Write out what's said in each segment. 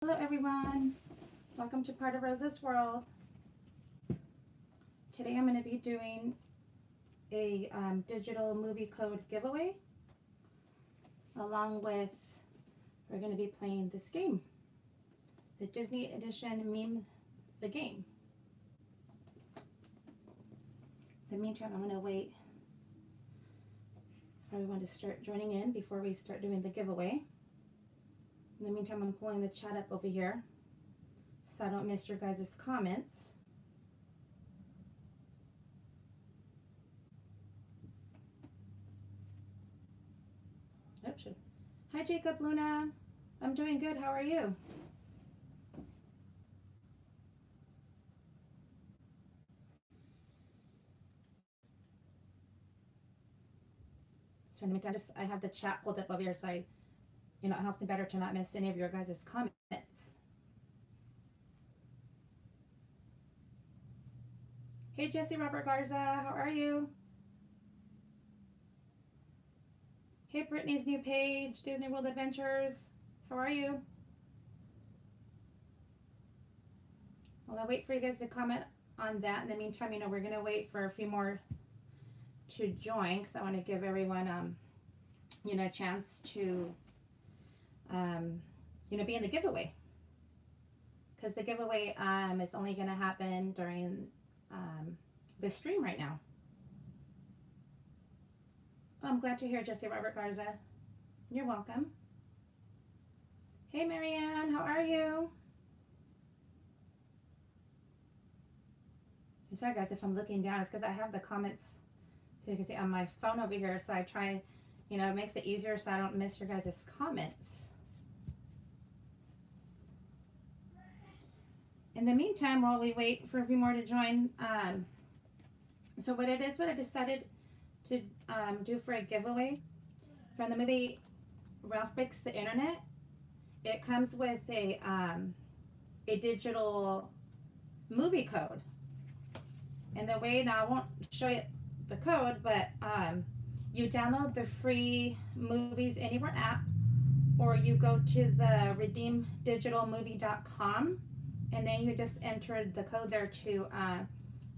Hello everyone, welcome to Part of Rosa's World. Today I'm going to be doing a digital movie code giveaway, along with, we're going to be playing this game, the Disney Edition Meme the Game. In the meantime, I'm going to wait for everyone to start joining in before we start doing the giveaway. In the meantime, I'm pulling the chat up over here so I don't miss your guys' comments. Oops. Hi Jacob, Luna. I'm doing good. How are you? So in the meantime, I have the chat pulled up over here so it helps me better to not miss any of your guys' comments. Hey Jesse Robert Garza, how are you? Hey Brittany's new page, Disney World Adventures, how are you? Well, I'll wait for you guys to comment on that. In the meantime, we're going to wait for a few more to join because I want to give everyone, a chance to, be in the giveaway. Because the giveaway is only going to happen during the stream right now. Oh, I'm glad to hear Jesse Robert Garza. You're welcome. Hey Marianne, how are you? I'm sorry guys if I'm looking down, it's because I have the comments so you can see on my phone over here, so I try, it makes it easier so I don't miss your guys' comments. In the meantime, while we wait for a few more to join, so what I decided to do for a giveaway from the movie Ralph Breaks the Internet. It comes with a digital movie code. And the way, now I won't show you the code, but you download the free Movies Anywhere app, or you go to the redeemdigitalmovie.com, and then you just enter the code there to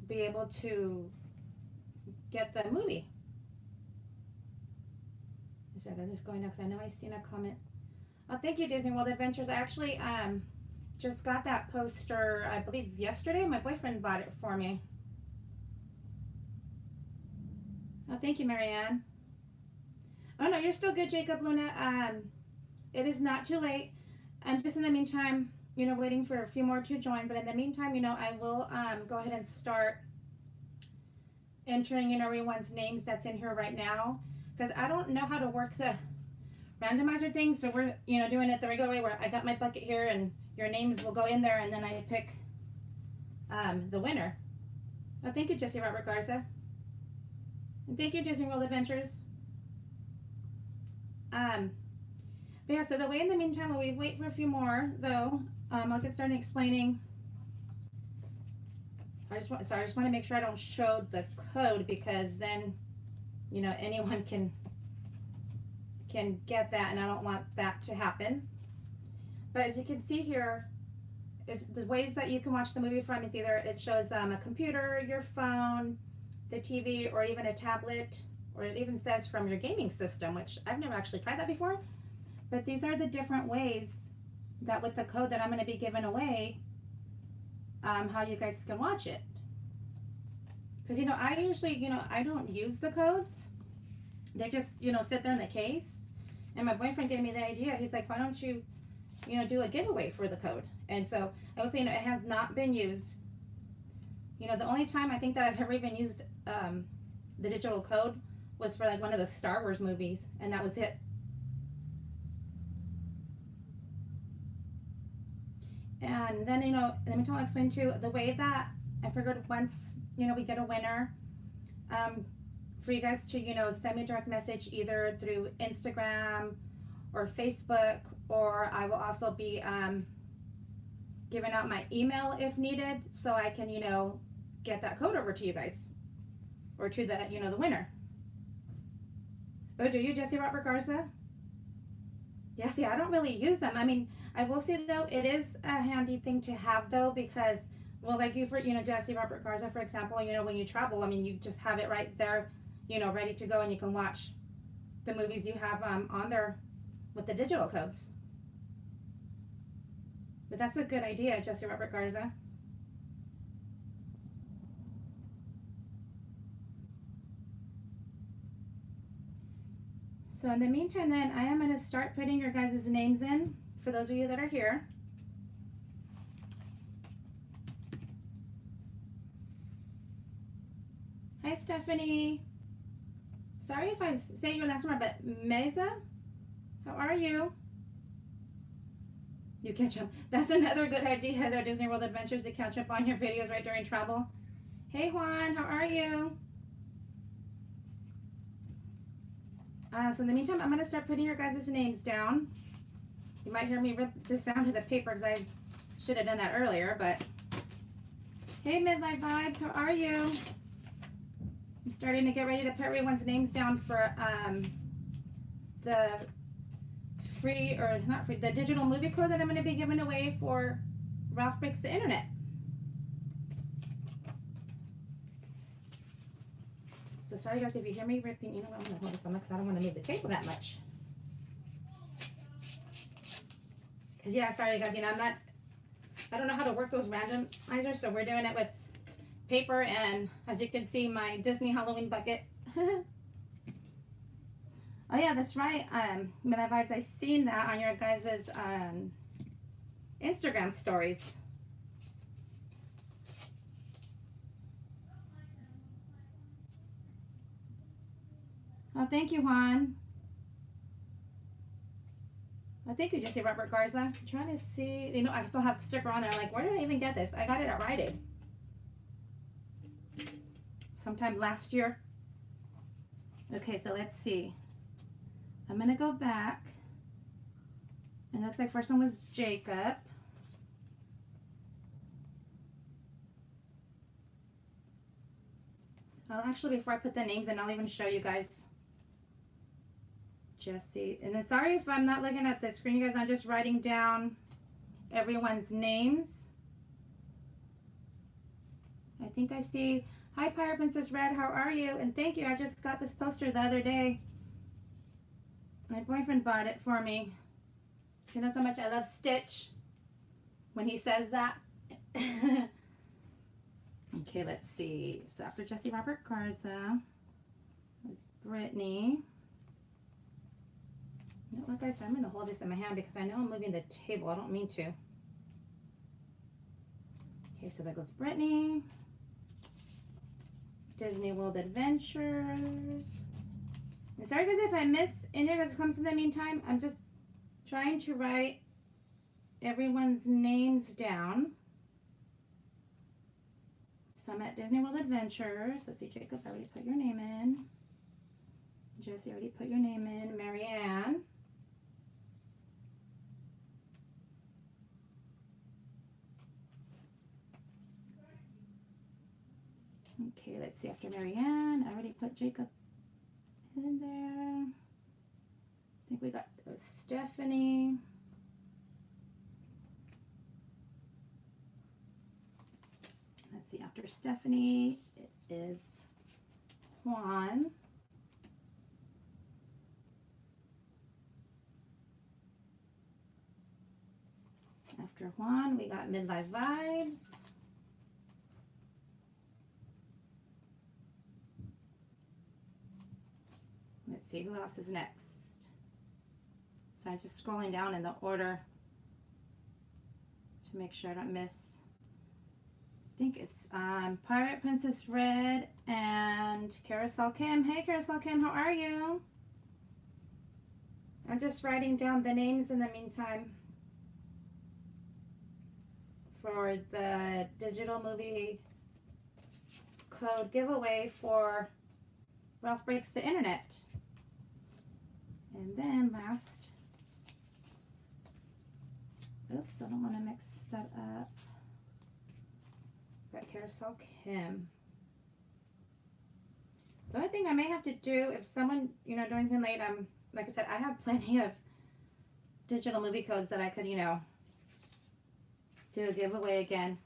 be able to get the movie. So I'm just going up because I know I've seen a comment. Oh, thank you, Disney World Adventures. I actually just got that poster, I believe yesterday. My boyfriend bought it for me. Oh, thank you, Marianne. Oh no, you're still good, Jacob, Luna. It is not too late. I'm just in the meantime, waiting for a few more to join. But in the meantime, I will go ahead and start entering in everyone's names that's in here right now, because I don't know how to work the randomizer thing. So we're doing it the regular way, where I got my bucket here and your names will go in there, and then I pick the winner. Oh, thank you, Jesse Robert Garza. And thank you, Disney World Adventures. But yeah, so the way in the meantime, while we wait for a few more, though, I'll get started explaining. I just want to make sure I don't show the code, because then, anyone can get that, and I don't want that to happen. But as you can see here, it's the ways that you can watch the movie from is either it shows a computer, your phone, the TV, or even a tablet, or it even says from your gaming system, which I've never actually tried that before. But these are the different ways that with the code that I'm going to be giving away, how you guys can watch it. Because, I usually, I don't use the codes. They just, sit there in the case. And my boyfriend gave me the idea. He's like, why don't you, do a giveaway for the code? And so I was saying, it has not been used. The only time I think that I've ever even used the digital code was for like one of the Star Wars movies, and that was it. And then, let me explain too, the way that I figured once, we get a winner, for you guys to, send me a direct message either through Instagram or Facebook, or I will also be giving out my email if needed, so I can, get that code over to you guys, or to the, the winner. Oh, do you, Jesse Robert Garza? Yeah, see, I don't really use them. I mean, I will say though, it is a handy thing to have though, because, well, like you, for, Jesse Robert Garza, for example, when you travel, I mean, you just have it right there, ready to go, and you can watch the movies you have on there with the digital codes. But that's a good idea, Jesse Robert Garza. So in the meantime, then, I am going to start putting your guys' names in for those of you that are here. Hi, Stephanie. Sorry if I say your last word, but Meza, how are you? You catch up. That's another good idea, though, Disney World Adventures, to catch up on your videos right during travel. Hey, Juan, how are you? So in the meantime, I'm going to start putting your guys' names down. You might hear me rip this down to the paper because I should have done that earlier, but hey, Midlife Vibes, how are you? I'm starting to get ready to put everyone's names down for the free, or not free, the digital movie code that I'm going to be giving away for Ralph Breaks the Internet. So sorry guys if you hear me ripping. You know what, I'm going to hold this on because I don't want to move the table that much. Because yeah, sorry guys, I don't know how to work those randomizers, so we're doing it with paper, and as you can see, my Disney Halloween bucket. Oh yeah, that's right. Midnight Vibes, I seen that on your guys' Instagram stories. Oh, thank you, Juan. Oh, thank you, Jesse Robert Garza. I'm trying to see, I still have the sticker on there. I'm like, where did I even get this? I got it at Rite Aid sometime last year. Okay, so let's see. I'm gonna go back. It looks like first one was Jacob. Actually, before I put the names in, I'll even show you guys. Jesse, and then sorry if I'm not looking at the screen, you guys. I'm just writing down everyone's names. I think I see. Hi, Pirate Princess Red, how are you? And thank you. I just got this poster the other day. My boyfriend bought it for me. You know so much I love Stitch when he says that. Okay, let's see. So after Jesse Robert Garza was Brittany. You know what, guys? So I'm going to hold this in my hand because I know I'm moving the table. I don't mean to. Okay, so there goes Brittany. Disney World Adventures. And sorry guys if I miss any of this comes in the meantime. I'm just trying to write everyone's names down. So I'm at Disney World Adventures. Let's see, Jacob, I already put your name in. Jesse, already put your name in. Marianne. Okay, let's see, after Marianne, I already put Jacob in there. I think we got Stephanie. Let's see, after Stephanie, it is Juan. After Juan, we got Midlife Vibes. Let's see, who else is next? So I'm just scrolling down in the order to make sure I don't miss. I think it's Pirate Princess Red and Carousel Kim. Hey, Carousel Kim, how are you? I'm just writing down the names in the meantime for the digital movie code giveaway for Ralph Breaks the Internet. And then last, oops, I don't want to mix that up. Got Carousel Kim. The only thing I may have to do if someone, doing something late, like I said, I have plenty of digital movie codes that I could, you know, do a giveaway again.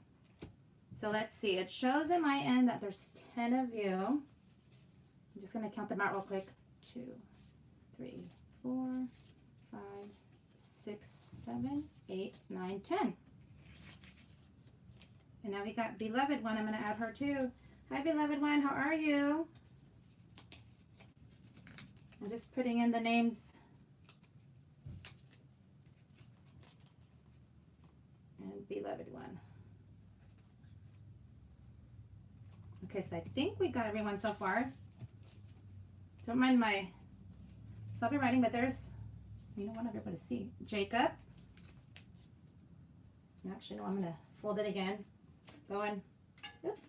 So let's see. It shows in my end that there's 10 of you. I'm just going to count them out real quick. 2, 3, 4, 5, 6, 7, 8, 9, 10. And now we got Beloved One. I'm going to add her too. Hi, Beloved One. How are you? I'm just putting in the names. And Beloved One. Okay, so I think we got everyone so far. Don't mind my sloppy writing, but there's, you don't want everybody to see. Jacob. Actually, no, I'm going to fold it again. Going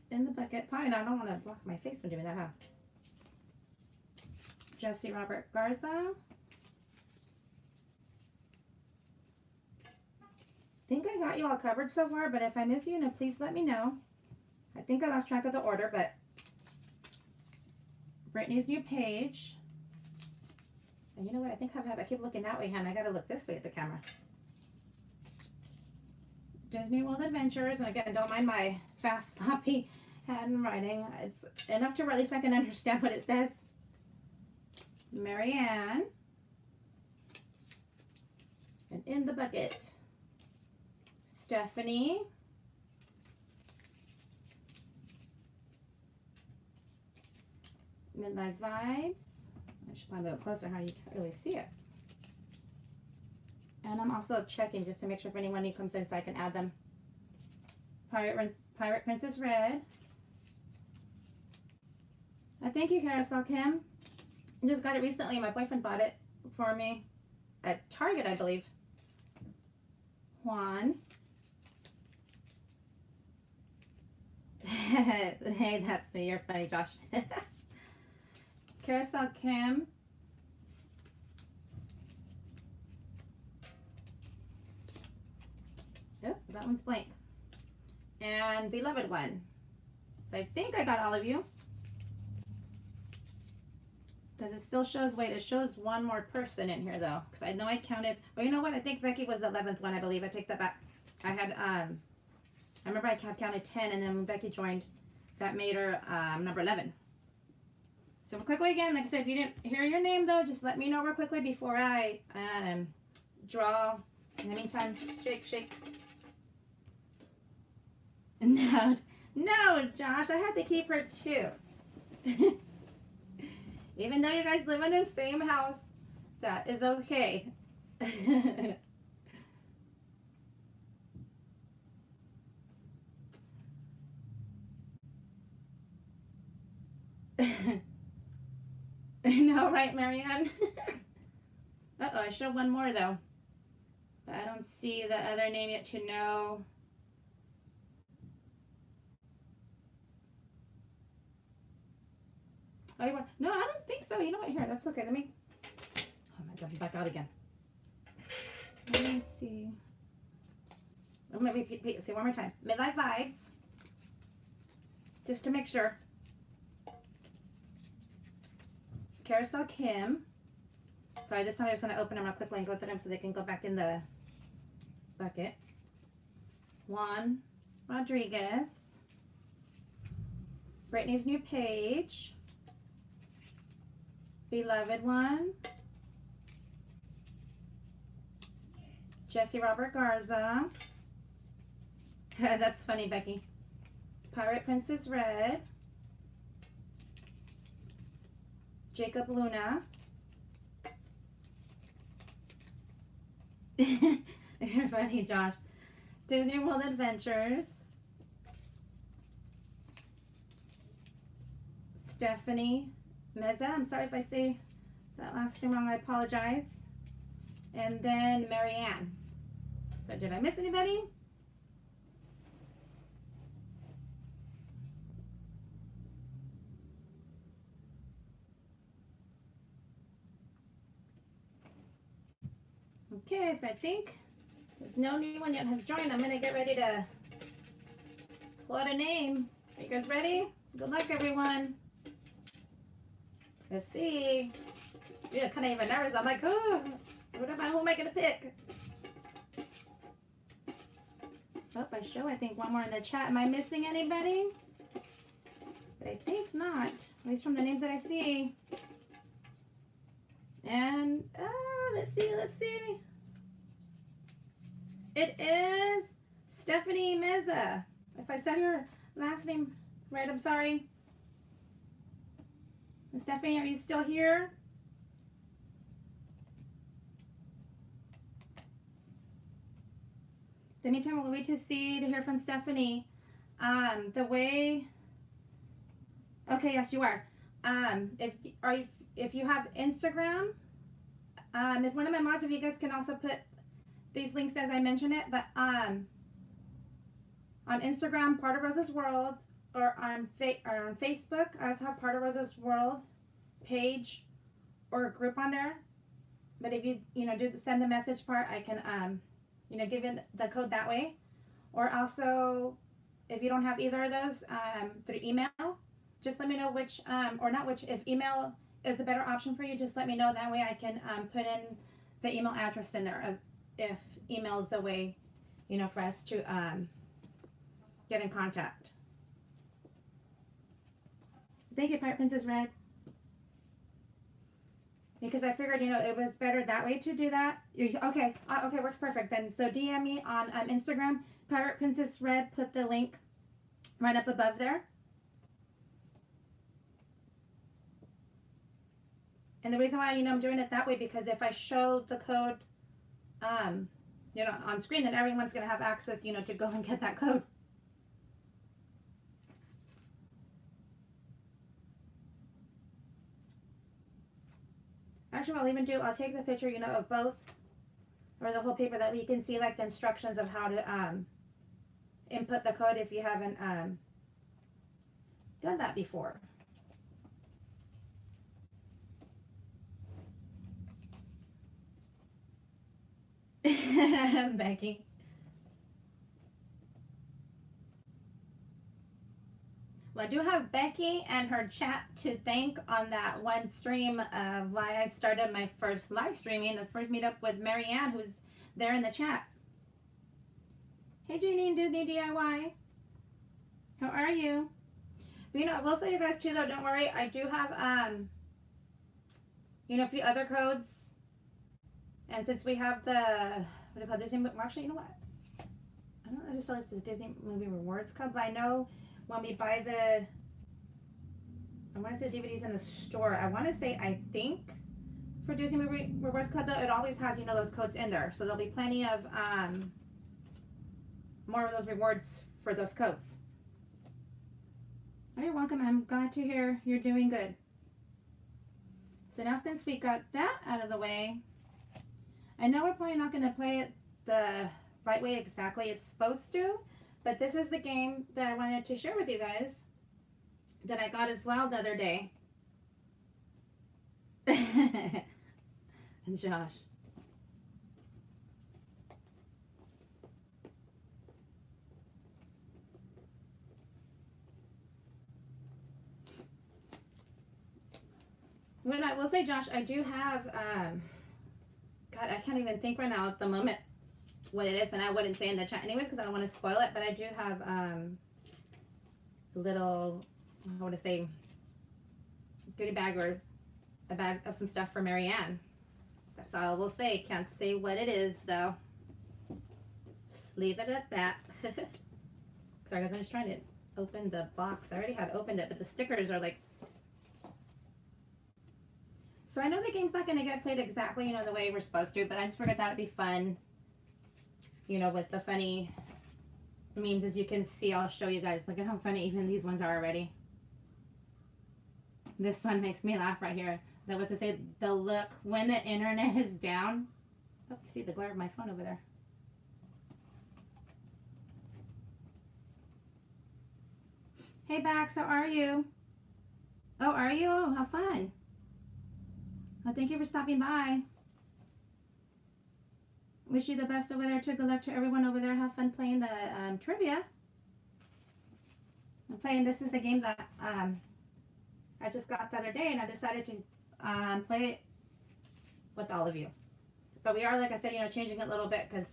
in the bucket. Probably, I don't want to block my face when doing that, huh? Jesse Robert Garza. I think I got you all covered so far, but if I miss you, please let me know. I think I lost track of the order, but Brittany's new page. And you know what? I think I keep looking that way, hon. I got to look this way at the camera. Disney World Adventures. And again, don't mind my fast, sloppy handwriting. It's enough to where at least I can understand what it says. Marianne. And in the bucket, Stephanie. Midnight Vibes. I should probably move closer how you can't really see it. And I'm also checking just to make sure if anyone new comes in so I can add them. Pirate Princess Red. Thank you, Carousel Kim. I just got it recently. My boyfriend bought it for me at Target, I believe. Juan. Hey, that's me. You're funny, Josh. Carousel Kim. Oh, that one's blank. And Beloved One. So I think I got all of you. Because it still shows, wait, it shows one more person in here though. Because I know I counted, well, you know what? I think Becky was the 11th one, I believe. I take that back. I had, I remember I counted 10 and then when Becky joined, that made her number 11. So quickly again, like I said, if you didn't hear your name though, just let me know real quickly before I draw. In the meantime, shake, shake. No, no, Josh, I had to keep her too. Even though you guys live in the same house, that is okay. I know, right, Marianne? Uh-oh, I showed one more though. But I don't see the other name yet to know. Oh, you want? No, I don't think so. You know what? Here, that's okay. Let me. Oh my God, back out again. Let me see. Let me repeat. Say one more time. Midnight Vibes. Just to make sure. Carousel Kim. Sorry, this time I just want to open them real quickly and go through them so they can go back in the bucket. Juan Rodriguez. Brittany's new page. Beloved One. Jesse Robert Garza. That's funny, Becky. Pirate Princess Red. Jacob Luna. You're funny, Josh. Disney World Adventures. Stephanie Meza. I'm sorry if I say that last name wrong. I apologize. And then Marianne. So did I miss anybody? Okay, so I think there's no new one yet has joined. I'm going to get ready to pull out a name. Are you guys ready? Good luck, everyone. Let's see. Yeah, kind of even nervous. I'm like, oh. Who am I going to pick? Oh, I show, I think, one more in the chat. Am I missing anybody? But I think not, at least from the names that I see. And, let's see. It is Stephanie Meza. If I said your last name right, I'm sorry. Stephanie, are you still here? The meantime, we'll wait to hear from Stephanie. Okay, yes, you are. If you have Instagram, if one of my mods, if you guys can also put these links as I mention it, but on Instagram, Part of Rosa's World, or on Facebook, I also have Part of Rosa's World page or a group on there. But if you send the message part, I can give you the code that way. Or also, if you don't have either of those, through email, just let me know which, if email is a better option for you, just let me know. That way I can put in the email address in there, if email is the way, for us to get in contact. Thank you, Pirate Princess Red. Because I figured, it was better that way to do that. Okay, works perfect then. So DM me on Instagram, Pirate Princess Red. Put the link right up above there. And the reason why, I'm doing it that way, because if I show the code, on screen, then everyone's going to have access, to go and get that code. Actually, I'll take the picture, of both, or the whole paper, that way you can see, like, the instructions of how to input the code if you haven't done that before. Becky. Well, I do have Becky and her chat to thank on that one stream of why I started my first live streaming, the first meetup with Marianne, who's there in the chat. Hey, Janine Disney DIY. How are you? But, I will say, you guys, too, though, don't worry. I do have, a few other codes. And since we have the, what do you call it, Disney, actually, you know what? I don't know, just like the Disney Movie Rewards Code, but I know when we buy I want to say DVDs in the store, I think for Disney Movie Rewards Club, though, it always has, those codes in there. So there'll be plenty of more of those rewards for those codes. Oh, you're welcome. I'm glad to hear you're doing good. So now, since we got that out of the way, I know we're probably not going to play it the right way exactly it's supposed to, but this is the game that I wanted to share with you guys that I got as well the other day. And Josh. When I will say, Josh, I do have, God, I can't even think right now at the moment what it is, and I wouldn't say in the chat anyways because I don't want to spoil it, but I do have little, I want to say, goodie bag or a bag of some stuff for Marianne. That's all I will say. Can't say what it is, though. Just leave it at that. Sorry, guys, I'm just trying to open the box. I already had opened it, but the stickers are like... So I know the game's not going to get played exactly, the way we're supposed to, but I just figured that would be fun. With the funny memes, as you can see, I'll show you guys. Look at how funny even these ones are already. This one makes me laugh right here. That was to say, the look when the internet is down. Oh, you see the glare of my phone over there. Hey, Bax, how are you? Oh, are you? Oh, how fun. Well, thank you for stopping by. Wish you the best over there, too. Good luck to everyone over there. Have fun playing the trivia. This is the game that I just got the other day, and I decided to play it with all of you. But we are, like I said, changing it a little bit because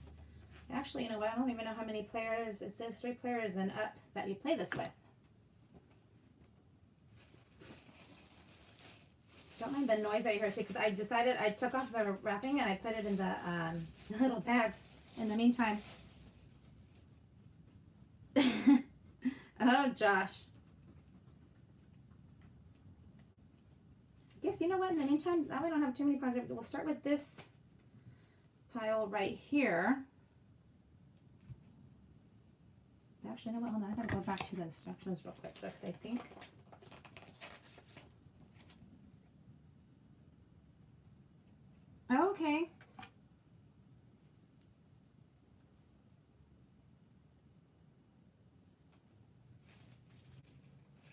actually, you know what? I don't even know how many players. It says 3 players and up that you play this with. Don't mind the noise that you hear, see, because I decided I took off the wrapping and I put it in the little bags in the meantime. Oh, Josh. Guess you know what? In the meantime, now we don't have too many piles. We'll start with this pile right here. Actually, you know what? Hold on. I gotta go back to the instructions real quick because I think. Okay.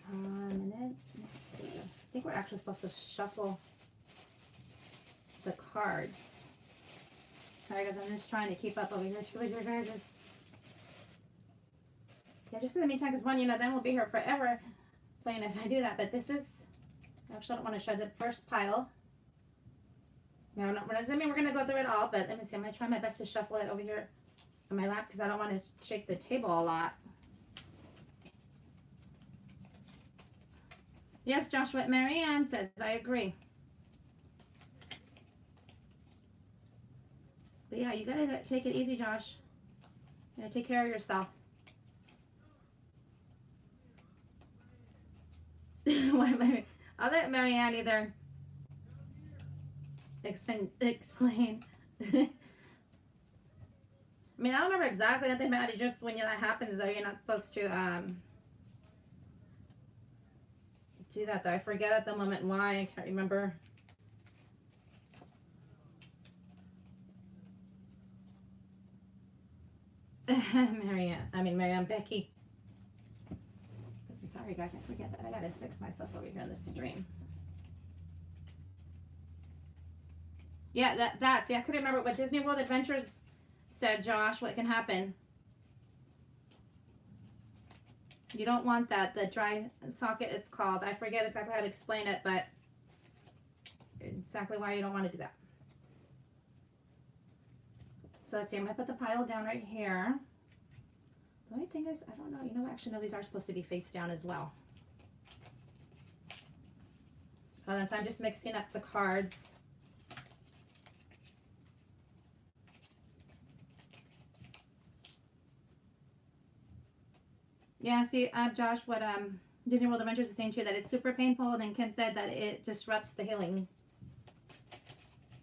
And then let's see. I think we're actually supposed to shuffle the cards. Sorry guys, I'm just trying to keep up over here with your guys'. Yeah, just in the meantime, because one, then we'll be here forever playing if I do that. But this is, actually I don't want to show the first pile. No, that doesn't mean we're going to go through it all, but let me see. I'm going to try my best to shuffle it over here on my lap because I don't want to shake the table a lot. Yes, Josh, what Marianne says, I agree. But yeah, you got to take it easy, Josh. You got to take care of yourself. I'll let Marianne either explain. I mean, I don't remember exactly what they meant. It just when that happens, though, you're not supposed to do that. Though I forget at the moment why. I can't remember. Marianne, Becky. Sorry guys, I forget that. I gotta fix myself over here on the stream. Yeah, that's, I couldn't remember what Disney World Adventures said, Josh, what can happen. You don't want that, the dry socket it's called. I forget exactly how to explain it, but exactly why you don't want to do that. So let's see, I'm gonna put the pile down right here. The only thing is, I don't know, actually, no, these are supposed to be face down as well. Hold on, so I'm just mixing up the cards. Yeah, see, Josh, what Disney World Adventures is saying too, that it's super painful, and then Kim said that it disrupts the healing.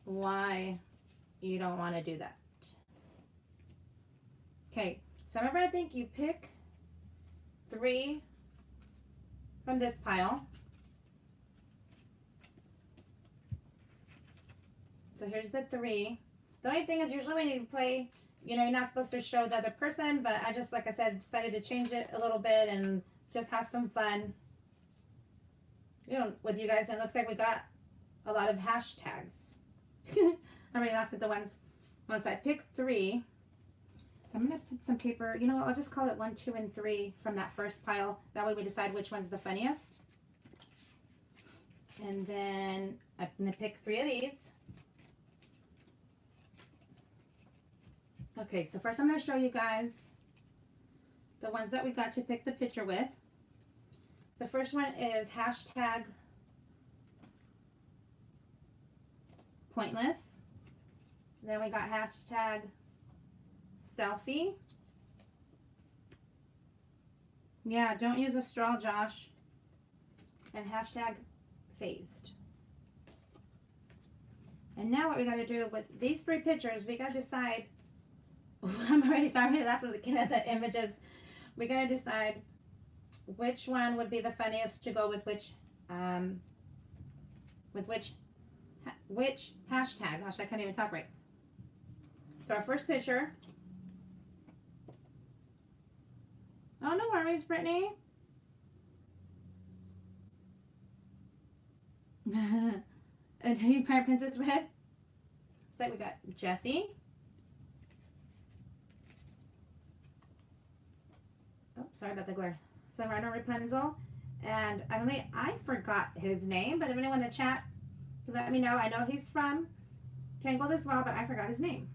Why you don't want to do that. Okay. So remember, I think you pick 3 from this pile. So here's the 3. The only thing is usually when you play, you're not supposed to show the other person, but I just, like I said, decided to change it a little bit and just have some fun. With you guys, and it looks like we got a lot of hashtags. I already laughed at the ones. Once I pick 3. I'm going to put some paper, I'll just call it 1, 2, and 3 from that first pile. That way we decide which one's the funniest. And then I'm going to pick 3 of these. Okay, so first I'm going to show you guys the ones that we got to pick the picture with. The first one is hashtag pointless. Then we got hashtag selfie. Yeah, don't use a straw, Josh. And hashtag phased. And now what we got to do with these 3 pictures, we got to decide. I'm already starting to laugh looking at the images. We got to decide which one would be the funniest to go with which hashtag. Gosh, I can't even talk right. So our first picture. Oh, no worries, Brittany. And you Pirate Princess Red. So we got Jessie. Oh, sorry about the glare. Flynn Rider Rapunzel. And I forgot his name, but if anyone in the chat can let me know. I know he's from Tangled as well, but I forgot his name.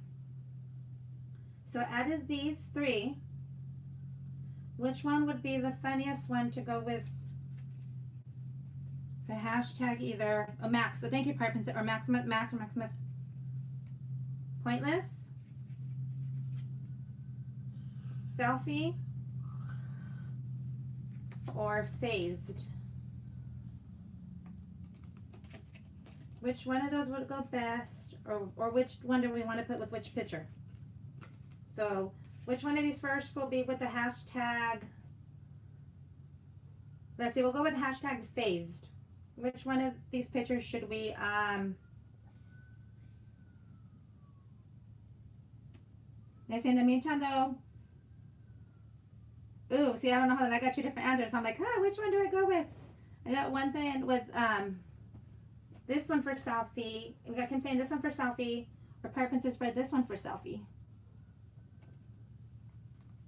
So out of these three, which one would be the funniest one to go with the hashtag either Max? So thank you, Piper, or Maximus, Pointless, Selfie, or Phased. Which one of those would go best, or which one do we want to put with which picture? So which one of these first will be with the hashtag? Let's see, we'll go with hashtag Phased. Which one of these pictures should we let's see, in the meantime though, ooh, see, I don't know how that I got two different answers. So I'm like, which one do I go with? I got one saying with this one for selfie. We got Kim saying this one for selfie, or Piper says spread this one for selfie.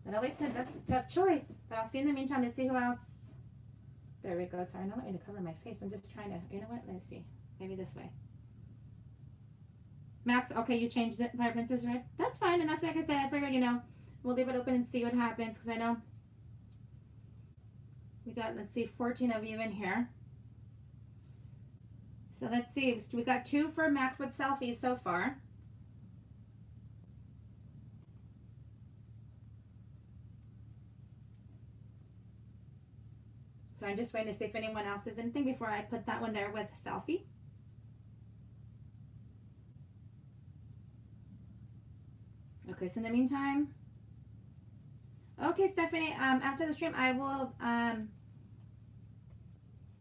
But I'll wait till that's a tough choice. But I'll see in the meantime to see who else. There we go. Sorry, I don't want me to cover my face. I'm just trying to, you know what? Let's see. Maybe this way. Max, okay, you changed it. Piper says red. That's fine. And that's like I said, I figured, you know, we'll leave it open and see what happens. Because I know we got, let's see, 14 of you in here. So let's see. We got 2 for Max with selfies so far. So I'm just waiting to see if anyone else has anything before I put that one there with selfie. Okay, so in the meantime, okay, Stephanie, after the stream, I will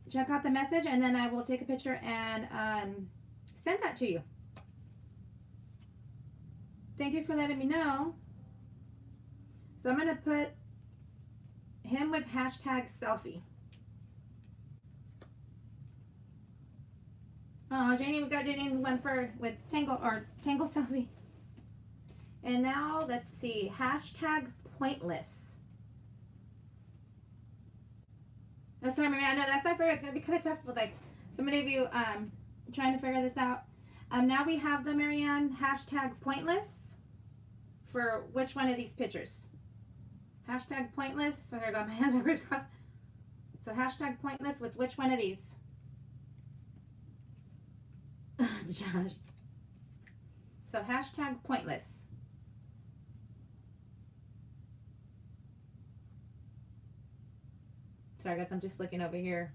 check out the message and then I will take a picture and send that to you. Thank you for letting me know. So I'm going to put him with hashtag selfie. Oh, Janie, we got Janie one for with Tangle selfie. And now let's see, hashtag pointless. Oh, sorry, Maria. I know that's not fair. It's gonna be kind of tough with like so many of you trying to figure this out. Now we have the Marianne hashtag pointless for which one of these pictures? Hashtag pointless. So there I go. My hands are crisscrossed. So hashtag pointless with which one of these? Josh. So hashtag pointless. Sorry guys, I'm just looking over here.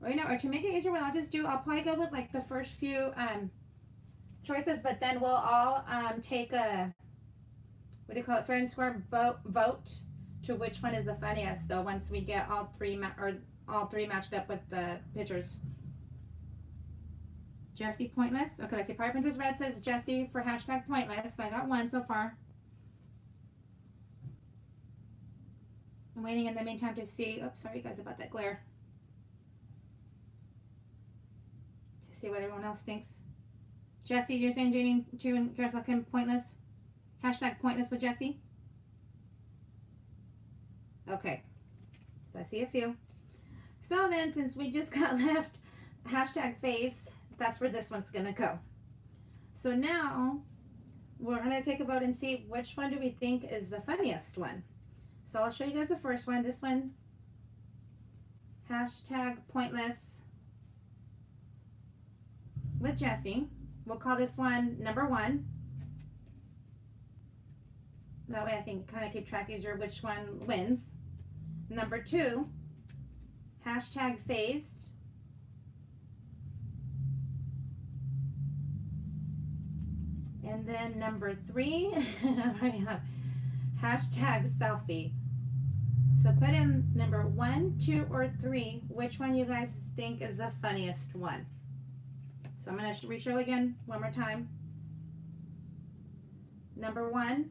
Or, you know, or to make it easier, what I'll probably go with like the first few choices, but then we'll all take a, what do you call it, fair and square vote to which one is the funniest, though, once we get all three matched up with the pictures. Jesse pointless. Okay, let's see. Pirate Princess Red says Jesse for hashtag pointless. So I got one so far. I'm waiting in the meantime to see. Oops, sorry guys about that glare. To see what everyone else thinks. Jesse, you're saying Janie, 2 and Carousel Kim pointless. Hashtag pointless with Jesse. Okay, so I see a few. So then, since we just got left hashtag face, that's where this one's gonna go. So now we're gonna take a vote and see which one do we think is the funniest one. So I'll show you guys the first one. This one, hashtag pointless with Jesse. We'll call this one number 1. That way I can kind of keep track easier which one wins. Number 2, hashtag phased. And then number 3, hashtag selfie. So put in number 1, 2, or 3, which one you guys think is the funniest one. So I'm going to re-show again one more time. Number 1,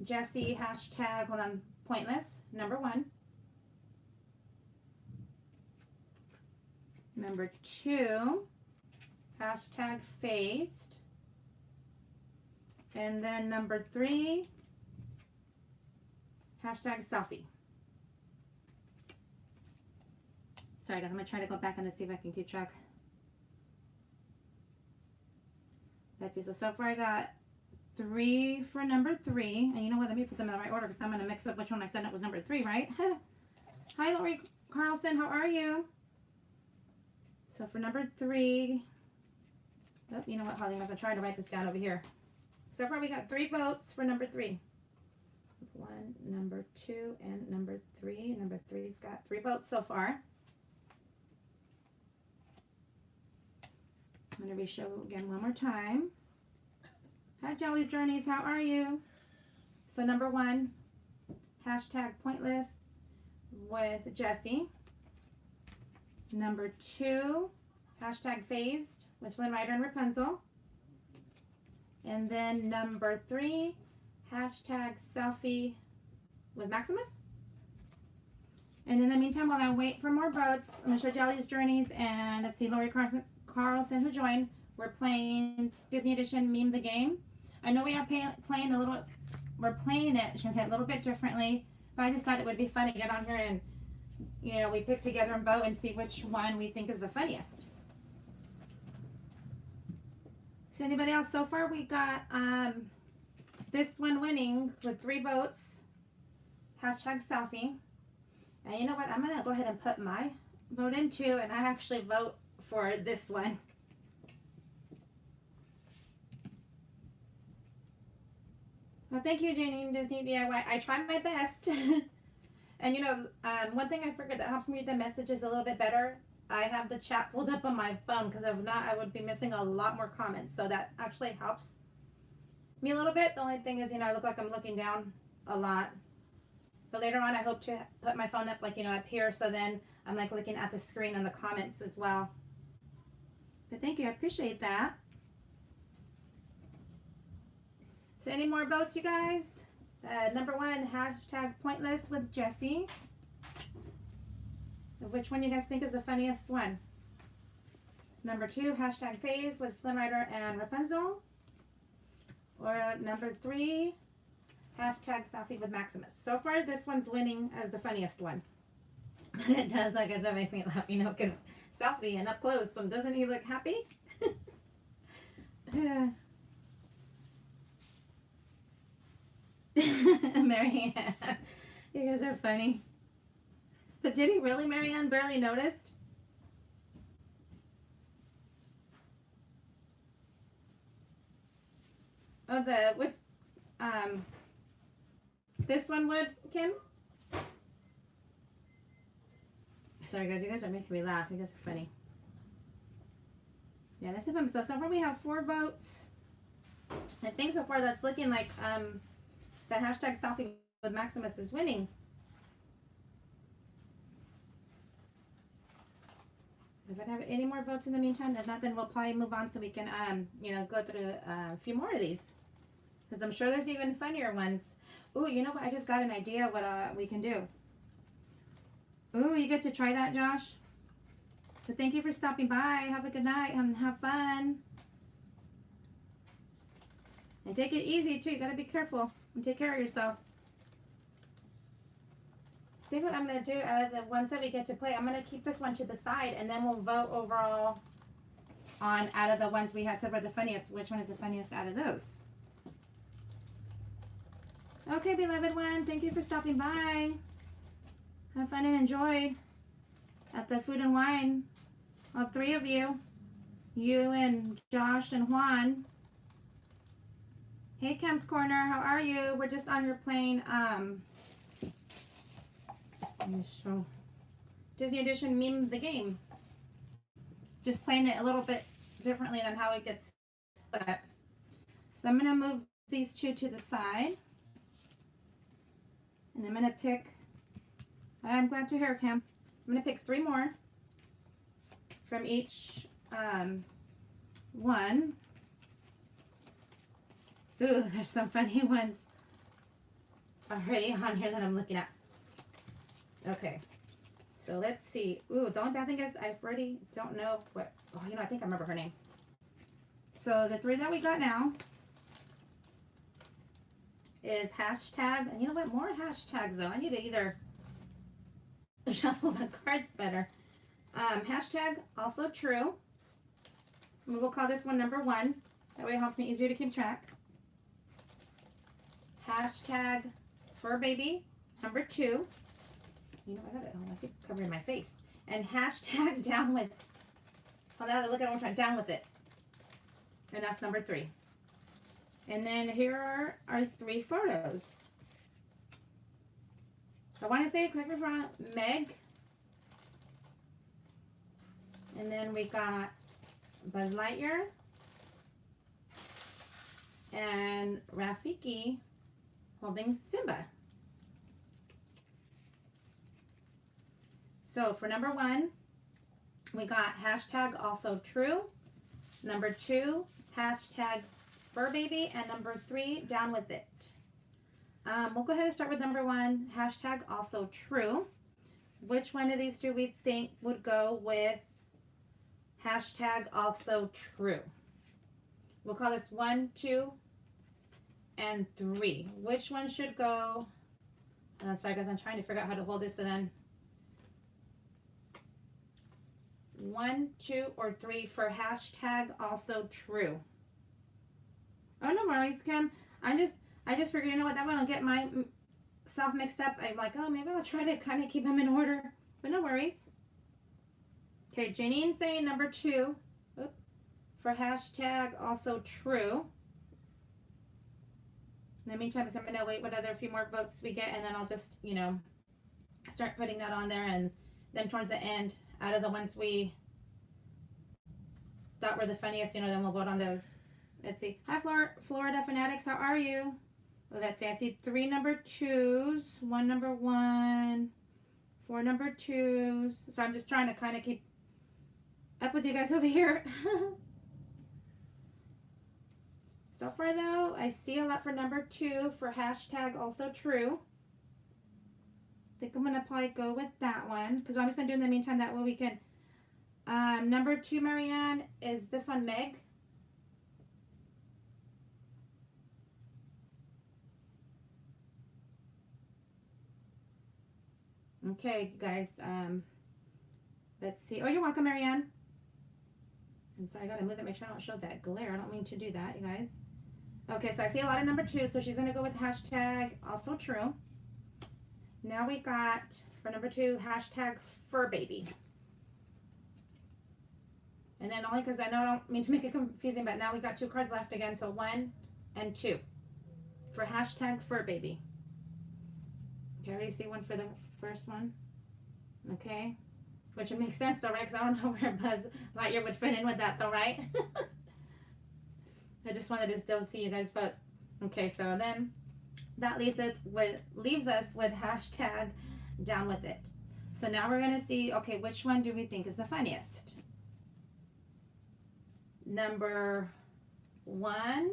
Jesse, hashtag, hold on, pointless, number 1. Number 2, hashtag phased. And then number 3, hashtag selfie. Sorry guys, I'm going to try to go back and see if I can keep track. Let's see, so far I got 3 for number 3. And you know what, let me put them in the right order because I'm going to mix up which one I said it was number 3, right? Hi, Lori Carlson, how are you? So for number 3, oh, you know what, Holly, I'm going to try to write this down over here. So far we got 3 votes for number 3. 1, number 2, and number 3. Number 3's got 3 votes so far. I'm going to re-show again one more time. Hi, Jolly's Journeys. How are you? So number 1, hashtag pointless with Jessie. Number 2, hashtag phased with Flynn Rider and Rapunzel. And then number 3, hashtag selfie with Maximus. And in the meantime, while I wait for more votes, I'm going to show Jolly's Journeys and let's see, Lori Carlson who joined. We're playing Disney Edition Meme the Game. I know we are playing a little, we're playing it, I should say, a little bit differently, but I just thought it would be fun to get on here and, you know, we pick together and vote and see which one we think is the funniest. So anybody else? So far we got this one winning with 3 votes, hashtag selfie. And you know what, I'm going to go ahead and put my vote in too, and I actually vote for this one. Well, thank you, Janine Disney DIY. I try my best. And you know, one thing I figured that helps me read the messages a little bit better, I have the chat pulled up on my phone because if not, I would be missing a lot more comments. So that actually helps me a little bit. The only thing is, you know, I look like I'm looking down a lot. But later on, I hope to put my phone up, like, you know, up here. So then I'm like looking at the screen and the comments as well. But thank you. I appreciate that. So any more votes, you guys? Number 1, hashtag pointless with Jessie. Which one you guys think is the funniest one? Number 2, hashtag phase with Flynn Rider and Rapunzel. Or number 3, hashtag selfie with Maximus. So far, this one's winning as the funniest one. It does, like I said, make me laugh, you know, because selfie and up close. So doesn't he look happy? Marianne, you guys are funny. But did he really, Marianne, barely noticed? Oh, this one would, Kim? Sorry guys, you guys are making me laugh. You guys are funny. Yeah, this is fun. So far we have 4 votes. I think so far that's looking like the hashtag selfie with Maximus is winning. If I have any more votes in the meantime, if not, then we'll probably move on so we can, you know, go through a few more of these. Because I'm sure there's even funnier ones. Ooh, you know what? I just got an idea what we can do. Ooh, you get to try that, Josh? So thank you for stopping by. Have a good night and have fun. And take it easy, too. You got to be careful and take care of yourself. I think what I'm going to do out of the ones that we get to play, I'm going to keep this one to the side and then we'll vote overall on out of the ones we had so far the funniest. Which one is the funniest out of those? Okay, beloved one. Thank you for stopping by. Have fun and enjoy at the Food and Wine. All 3 of you. You and Josh and Juan. Hey, Cam's Corner. How are you? We're just on here playing Disney Edition Meme the Game. Just playing it a little bit differently than how it gets set. So I'm going to move these 2 to the side. And I'm going to pick, I'm glad to hear, Cam. I'm going to pick 3 more from each one. Ooh, there's some funny ones already on here that I'm looking at. Okay, so let's see. Ooh, the only bad thing is I already don't know what, oh, you know, I think I remember her name. So the 3 that we got now is hashtag, and you know what, more hashtags though. I need to either shuffle the cards better. Hashtag also true. We will call this one number 1. That way it helps me easier to keep track. Hashtag fur baby, number 2. You know, I keep covering my face. And hashtag down with, oh, now look at it one more time, down with it. And that's number 3. And then here are our 3 photos. I want to say, correct me if I'm wrong, Meg. And then we got Buzz Lightyear and Rafiki holding Simba. So for number 1, we got hashtag also true. Number 2, hashtag fur baby, and number 3, down with it. We'll go ahead and start with number 1, hashtag also true. Which one of these do we think would go with hashtag also true? We'll call this 1, 2, and 3. Which one should go? Sorry guys, I'm trying to figure out how to hold this and then 1, 2, or 3 for hashtag also true. Oh, no worries, Kim. I just figured, you know what, that one will get myself mixed up. I'm like, oh, maybe I'll try to kind of keep them in order, but no worries. Okay, Janine's saying number 2 for hashtag also true. In the meantime, I'm going to wait what other few more votes we get, and then I'll just, you know, start putting that on there, and then towards the end, out of the ones we thought were the funniest, you know, then we'll vote on those. Let's see. Hi, Florida Fanatics. How are you? Well, let's see. I see 3 number 2s, 1 number 1, 4 number 2s. So I'm just trying to kind of keep up with you guys over here. So far, though, I see a lot for number 2 for hashtag also true. I think I'm going to probably go with that one because I'm just going to do in the meantime. That way we can. Number 2, Marianne, is this one Meg? Okay, guys. Let's see. Oh, you're welcome, Marianne. And so I got to move it, make sure I don't show that glare. I don't mean to do that, you guys. Okay, so I see a lot of number 2, so she's going to go with hashtag also true. Now we got, for number 2, hashtag fur baby. And then only because I know I don't mean to make it confusing, but now we got 2 cards left again, so 1 and 2 for hashtag fur baby. Okay, I already see one for the first one. Okay, which it makes sense though, right? Because I don't know where Buzz Lightyear would fit in with that though, right? I just wanted to still see you guys, but okay, so then that leaves us with hashtag down with it. So now we're going to see, okay, which one do we think is the funniest? Number 1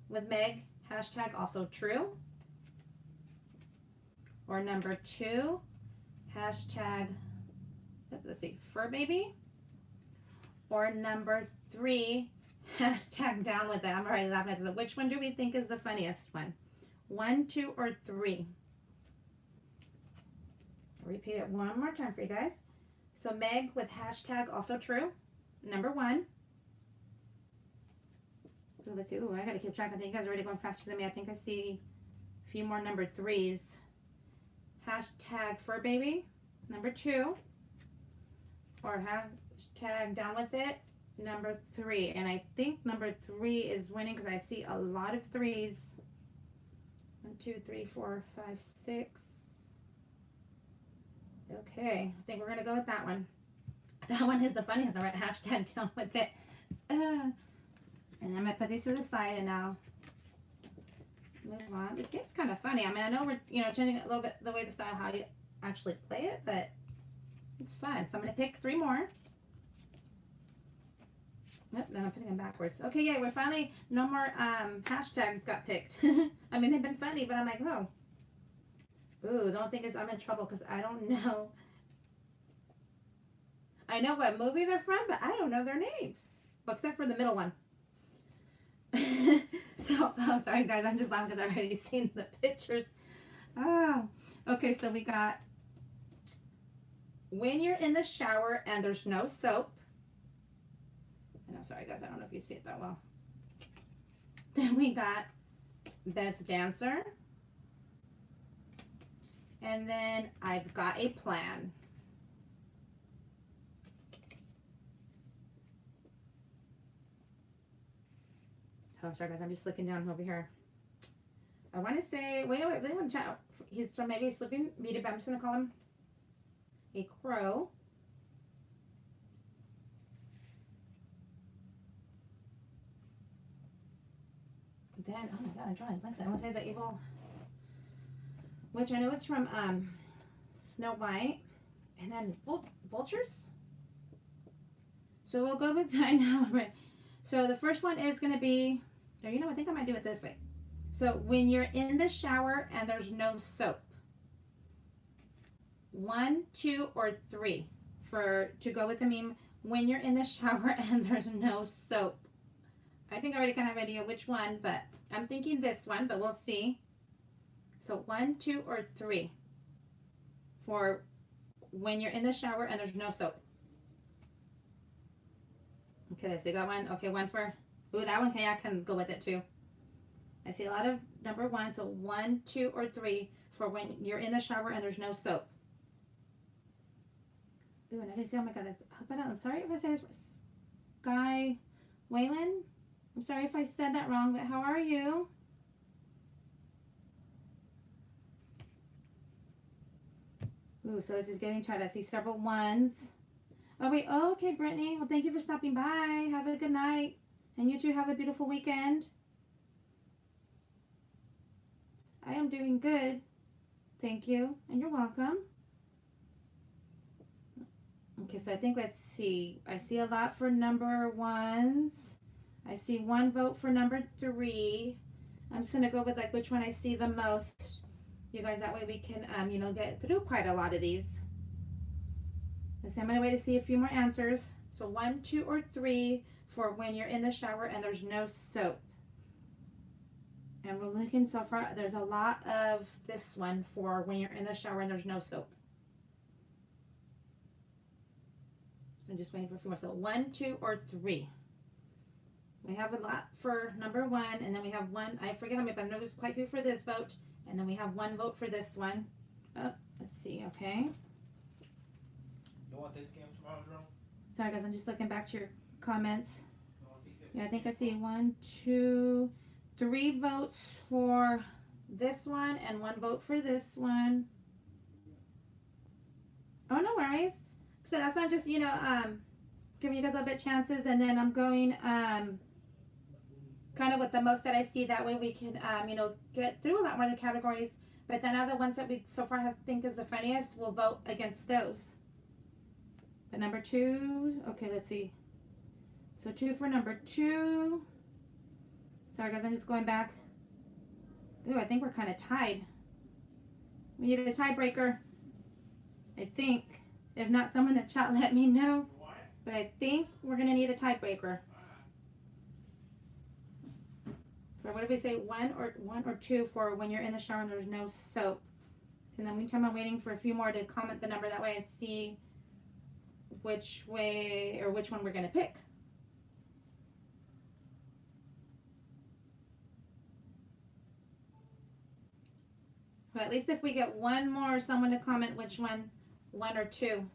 with Meg, hashtag also true. Or number 2, hashtag, let's see, fur baby. Or number 3, hashtag down with it. I'm already laughing at this. Which one do we think is the funniest one? 1, 2, or 3? I'll repeat it one more time for you guys. So Meg with hashtag also true. Number 1. Ooh, let's see. Ooh, I gotta keep track. I think you guys are already going faster than me. I think I see a few more number 3s. Hashtag fur baby. Number 2. Or hashtag down with it. Number 3. And I think number 3 is winning because I see a lot of 3s. 1, 2, 3, 4, 5, 6. Okay, I think we're gonna go with that one. That one is the funniest. All right, hashtag down with it. And I'm gonna put these to the side and now move on. This game's kind of funny. I mean, I know we're changing a little bit the way the style how you actually play it, but it's fun. So I'm gonna pick 3 more. Nope, no, I'm putting them backwards. Okay, yeah, we're finally, no more hashtags got picked. I mean, they've been funny, but I'm like, oh. Ooh, the only thing is I'm in trouble because I don't know. I know what movie they're from, but I don't know their names. Well, except for the middle one. So, oh, sorry guys, I'm just laughing because I've already seen the pictures. Oh, okay, so we got when you're in the shower and there's no soap. And I'm sorry guys, I don't know if you see it that well. Then we got Best Dancer. And then I've got a plan. Oh, sorry guys, I'm just looking down over here. I want to say, wait, I really want to chat. He's from maybe Sleeping Beauty, but I'm just going to call him a crow. Then, oh my god, I'm drawing blanks. I want to say the evil, which I know it's from Snow White. And then vultures. So we'll go with, I know, right. So the first one is going to be, or you know, I think I might do it this way. So when you're in the shower and there's no soap. 1, 2, or 3 to go with the meme. When you're in the shower and there's no soap. I think I already kind of have an idea which one, but I'm thinking this one, but we'll see. So 1, 2, or 3 for when you're in the shower and there's no soap. Okay, so you got one. Okay, one for, ooh, that one I can go with it too. I see a lot of number 1, so 1, 2, or 3 for when you're in the shower and there's no soap. Ooh, and I didn't see, oh my god, I'm sorry if I said Sky Wayland. I'm sorry if I said that wrong, but how are you? Ooh, so this is getting tried. I see several ones. Oh, wait. Oh, okay, Brittany. Well, thank you for stopping by. Have a good night. And you too have a beautiful weekend. I am doing good. Thank you. And you're welcome. Okay, so I think, let's see. I see a lot for number 1s. I see 1 vote for number 3. I'm just going to go with like which one I see the most. You guys, that way we can, you know, get through quite a lot of these. Let's see, I'm going to wait to see a few more answers. So 1, 2, or 3 for when you're in the shower and there's no soap. And we're looking so far, there's a lot of this one for when you're in the shower and there's no soap. So I'm just waiting for a few more. So 1, 2, or 3. We have a lot for number 1, and then we have 1, I forget how many, but I know there's quite a few for this vote. And then we have 1 vote for this one. Oh, let's see, okay. You want this game tomorrow, Drew? Sorry guys, I'm just looking back to your comments. Yeah, I think I see 1, 2, 3 votes for this one and 1 vote for this one. Oh, no worries. So that's why I'm just, you know, giving you guys a little bit chances, and then I'm going kind of with the most that I see. That way we can, you know, get through a lot more of the categories. But then other ones that we so far have think is the funniest, we'll vote against those. But number 2, okay, let's see. So 2 for number 2. Sorry guys, I'm just going back. Ooh, I think we're kind of tied. We need a tiebreaker, I think. If not, someone in the chat let me know. But I think we're going to need a tiebreaker. For what did we say? 1 or 2 for when you're in the shower and there's no soap. So in the meantime, I'm waiting for a few more to comment the number. That way I see which way or which one we're going to pick. But at least if we get 1 more, someone to comment which one, 1 or 2,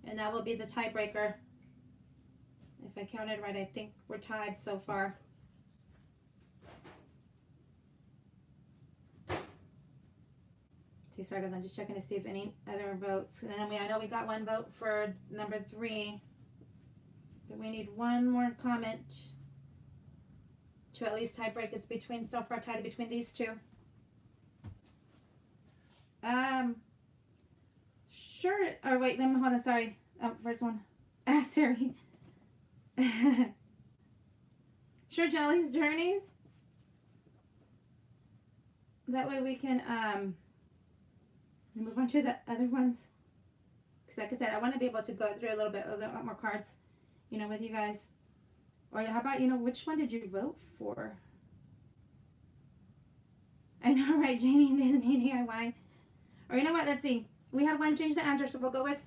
and that will be the tiebreaker. If I counted right, I think we're tied so far. See, sorry guys, I'm just checking to see if any other votes. And then I know we got 1 vote for number 3. But we need 1 more comment to at least tie break. It's between, so far tied between these 2. Sure. Or wait, let me hold on. Sorry. First one. Siri. Sure, Jelly's Journeys. That way we can move on to the other ones. Because like I said, I want to be able to go through a lot more cards, you know, with you guys. Or how about, you know, which one did you vote for? I know, right, Janie, Disney DIY. Or you know what, let's see. We had 1 change the answer, so we'll go with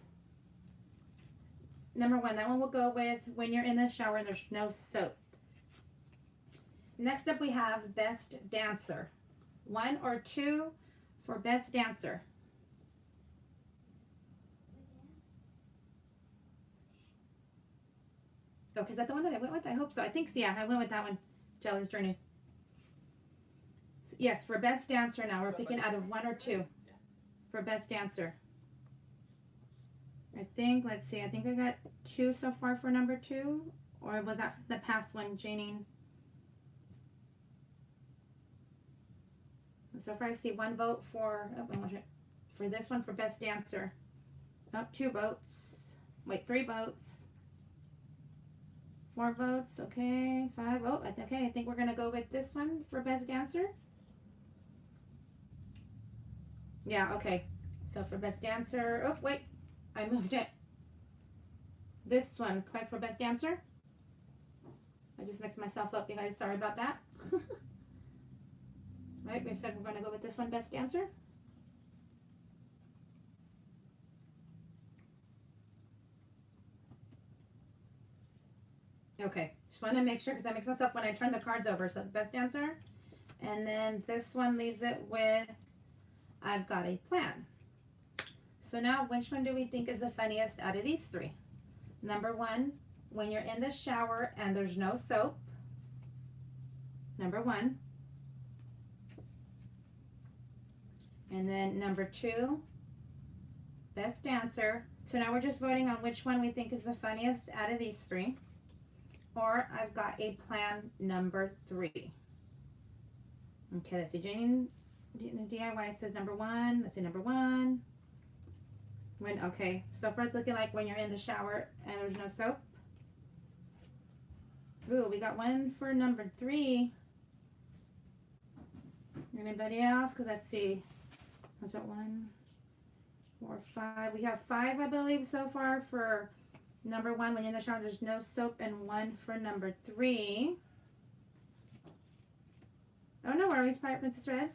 number 1. That one will go with when you're in the shower and there's no soap. Next up we have best dancer. 1 or 2 for best dancer. Oh, is that the one that I went with? I hope so. I think so. Yeah, I went with that one. Jelly's Journey. Yes, for best dancer now. We're picking out of 1 or 2 for best dancer. I think, let's see, I think I got 2 so far for number 2. Or was that the past one, Janine? So far I see 1 vote for, for this one for best dancer. Oh, 2 votes. Wait, 3 votes. 4 votes, okay, 5. Oh, okay, I think we're gonna go with this one for best dancer. Yeah, okay. So for best dancer, oh wait, I moved it. This one, correct for best dancer. I just mixed myself up, you guys. Sorry about that. Right, we said we're gonna go with this one, best dancer. Okay, just want to make sure because I mix myself when I turn the cards over. So best answer, and then this one leaves it with I've got a plan. So now which one do we think is the funniest out of these 3? Number 1, when you're in the shower and there's no soap. Number 1. And then number 2, best dancer. So now we're just voting on which one we think is the funniest out of these 3. Or I've got a plan number 3. Okay, let's see. Jane DIY says number 1. Let's see, number 1. Okay, so far it's looking like when you're in the shower and there's no soap. Ooh, we got 1 for number 3. Anybody else? Because let's see. What's that? 1, 4, 5. We have 5, I believe, so far for number 1, when you're in the shower, there's no soap, and 1 for number 3. Oh, no worries, Pirate Princess Red.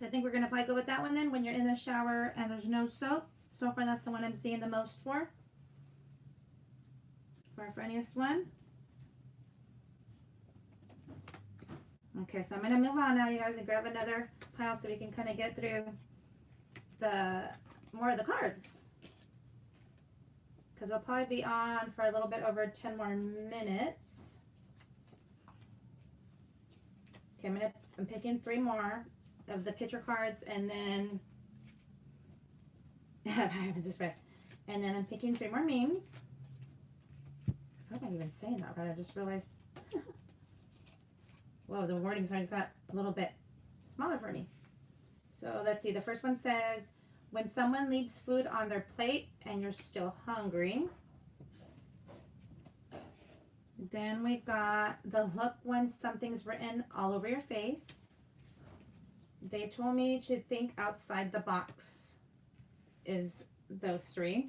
So I think we're going to probably go with that one then, when you're in the shower and there's no soap. So far, that's the one I'm seeing the most for. For our funniest one. Okay, so I'm going to move on now, you guys, and grab another pile so we can kind of get through the more of the cards, because we'll probably be on for a little bit over 10 more minutes. Okay, I'm picking 3 more of the picture cards, and then and then I'm picking 3 more memes. I hope I'm even saying that right. I just realized. Whoa, the wording's already got a little bit smaller for me. So let's see. The first one says, when someone leaves food on their plate and you're still hungry. Then we got the look when something's written all over your face. They told me to think outside the box is those 3.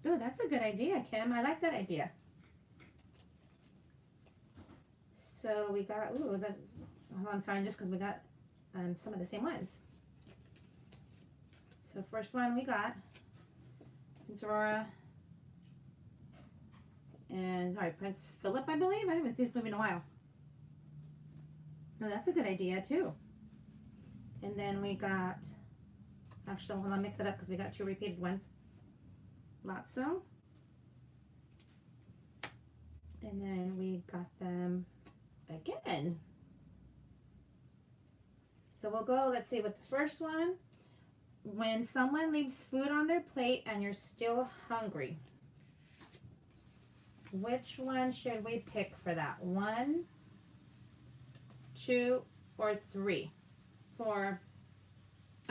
Ooh, that's a good idea, Kim. I like that idea. So we got, hold on, sorry, just because we got some of the same ones. So first one we got is Aurora and, sorry, Prince Philip, I believe. I haven't seen this movie in a while. No, that's a good idea too. And then we got, actually, hold on, mix it up because we got 2 repeated ones. Lotso. And then we got them again. So we'll go, let's see, with the first one. When someone leaves food on their plate and you're still hungry. Which one should we pick for that? 1, 2, or 3? For,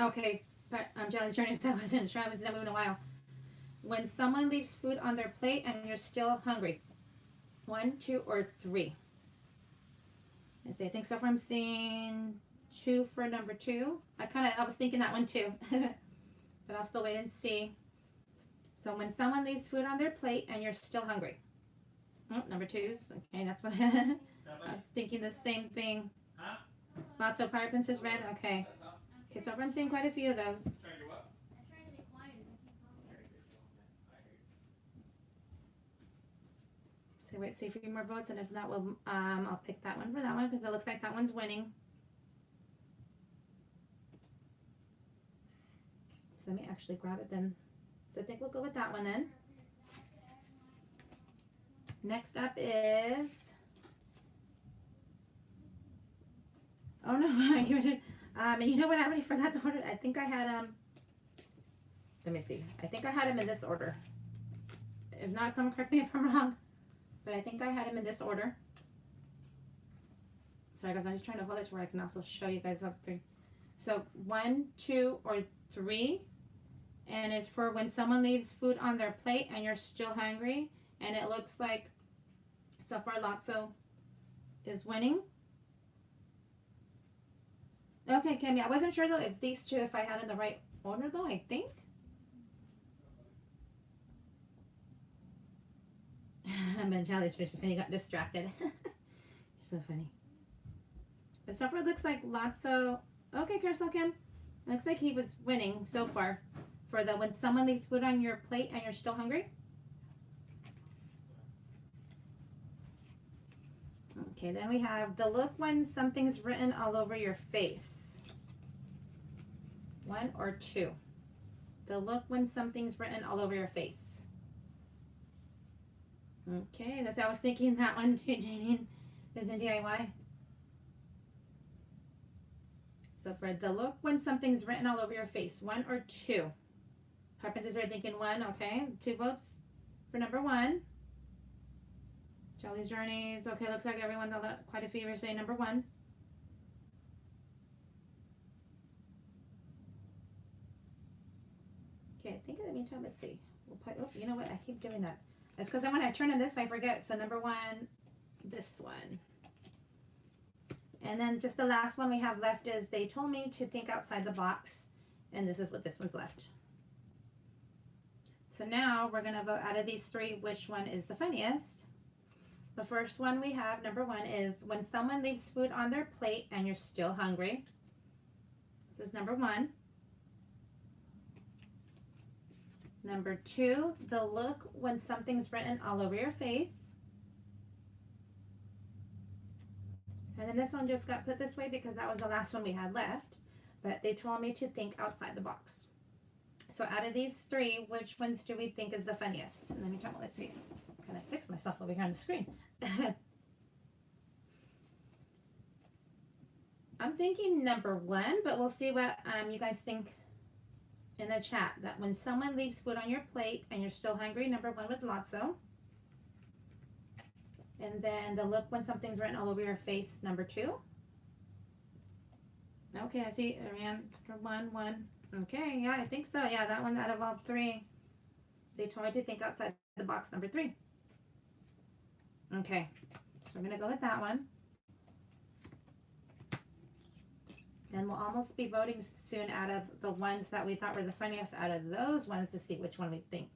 okay, but Jelly's Journey, I wasn't sure, I was not moving a while. When someone leaves food on their plate and you're still hungry. 1, 2, or 3? Let's see, I think so far I'm seeing 2 for number 2. I was thinking that one too. But I'll still wait and see. So when someone leaves food on their plate and you're still hungry. Oh, number 2s. Okay, that's what I was thinking the same thing. Huh? Lots of Pirate Princess red. Okay. Okay, so I'm seeing quite a few of those. Trying to what? So wait, see a few more votes, and if not, we'll I'll pick that one for that one because it looks like that one's winning. So let me actually grab it then. So I think we'll go with that one then. Next up is. Oh no, you did. And you know what? I already forgot the order. I think I had Let me see. I think I had them in this order. If not, someone correct me if I'm wrong. But I think I had them in this order. Sorry guys, I'm just trying to hold it to where I can also show you guys up three. So 1, 2, or 3. And it's for when someone leaves food on their plate and you're still hungry. And it looks like so far Lotso is winning. Okay, Kimmy, I wasn't sure though if these two, if I had in the right order though, I think. I'm in Charlie's tradition. Finny got distracted. You're so funny. But so far it looks like Lotso. Okay, Carousel Kim. Looks like he was winning so far for the when someone leaves food on your plate and you're still hungry. Okay, then we have the look when something's written all over your face. 1 or 2. The look when something's written all over your face. Okay, that's I was thinking that one too, Janine. Is in DIY. So for the look when something's written all over your face, 1 or 2. Preferences are thinking 1. Okay, 2 votes for number 1. Jolly's Journeys. Okay, looks like everyone, quite a few are saying number 1. Okay, I think in the meantime, let's see. We'll put, oh, you know what? I keep doing that. That's because then when I turn them this way, I forget. So number 1, this one. And then just the last one we have left is they told me to think outside the box. And this is what this one's left. So now we're going to vote out of these 3, which one is the funniest. The first one we have, number 1, is when someone leaves food on their plate and you're still hungry. This is number 1. Number 2, the look when something's written all over your face. And then this one just got put this way because that was the last one we had left. But they told me to think outside the box. So out of these 3, which ones do we think is the funniest? Let me try, let's see. I'm kind of fix myself over here on the screen. I'm thinking number 1, but we'll see what you guys think in the chat. That when someone leaves food on your plate and you're still hungry, number 1 with Lotso. And then the look when something's written all over your face, number 2. Okay, I see. Ariane for 1. Okay, yeah, I think so. Yeah, that one out of all 3. They told me to think outside the box, number 3. Okay, so we're going to go with that one. Then we'll almost be voting soon out of the ones that we thought were the funniest out of those ones to see which one we think.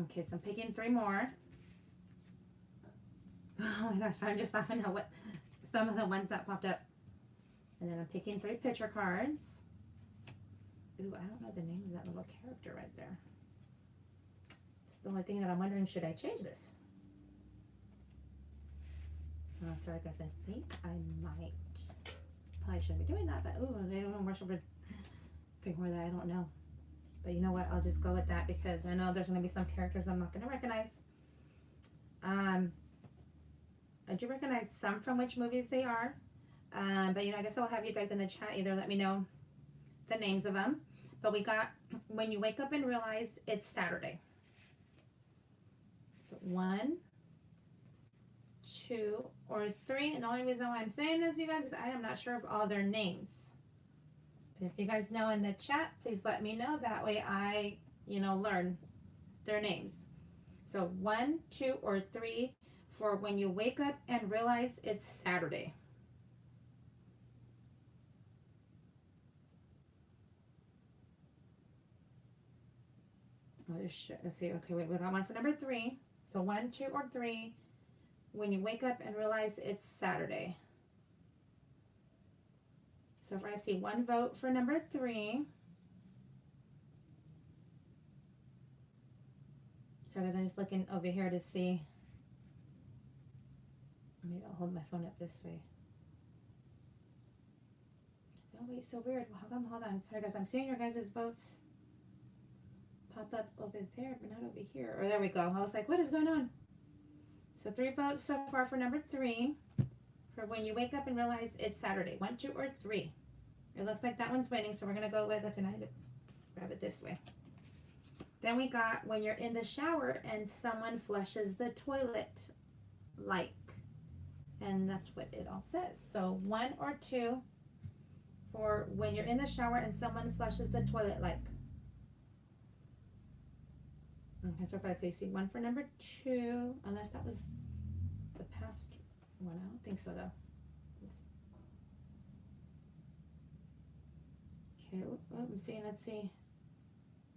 Okay, so I'm picking 3 more. Oh my gosh, I'm just laughing at what some of the ones that popped up. And then I'm picking 3 picture cards. Ooh, I don't know the name of that little character right there. It's the only thing that I'm wondering, should I change this? Oh, sorry guys, I think I might. Probably shouldn't be doing that, but ooh, they don't know more over 3 more that I don't know. But you know what, I'll just go with that because I know there's going to be some characters I'm not going to recognize. I do recognize some from which movies they are. But you know, I guess I'll have you guys in the chat either let me know the names of them. But we got when you wake up and realize it's Saturday. So 1, 2, or 3. And the only reason why I'm saying this, you guys, is I am not sure of all their names. But if you guys know in the chat, please let me know. That way I, learn their names. So 1, 2, or 3 for when you wake up and realize it's Saturday. Let's see. Okay, wait, we got one for number 3. So 1, 2, or 3 when you wake up and realize it's Saturday. So far I see one vote for number 3. Sorry guys, I'm just looking over here to see. Maybe I'll hold my phone up this way. Oh wait, so weird. Hold on. Sorry guys, I'm seeing your guys' votes pop up over there, but not over here. Or there we go. I was like, what is going on? So 3 votes so far for number 3. For when you wake up and realize it's Saturday. 1, 2, or 3. It looks like that one's winning, so we're gonna go with it tonight. Grab it this way. Then we got when you're in the shower and someone flushes the toilet, like. And that's what it all says. So 1 or 2 for when you're in the shower and someone flushes the toilet, like. Okay, so if I say see 1 for number 2, unless that was the past one, I don't think so though. Okay, I'm seeing, let's see.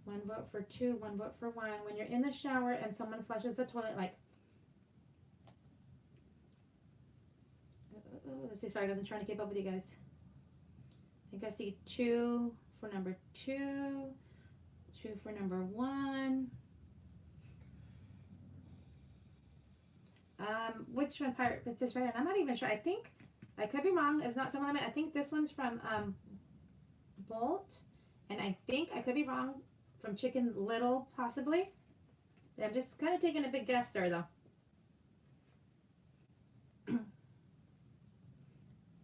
1 vote for 2, 1 vote for 1. When you're in the shower and someone flushes the toilet, like. Let's see, sorry guys, I'm trying to keep up with you guys. I think I see 2 for number 2, 2 for number 1. Which one, Pirate Princess, right? And I'm not even sure. I think, I could be wrong. It's not some of them. I think this one's from Bolt. And I think, I could be wrong, from Chicken Little, possibly. I'm just kind of taking a big guess there, though.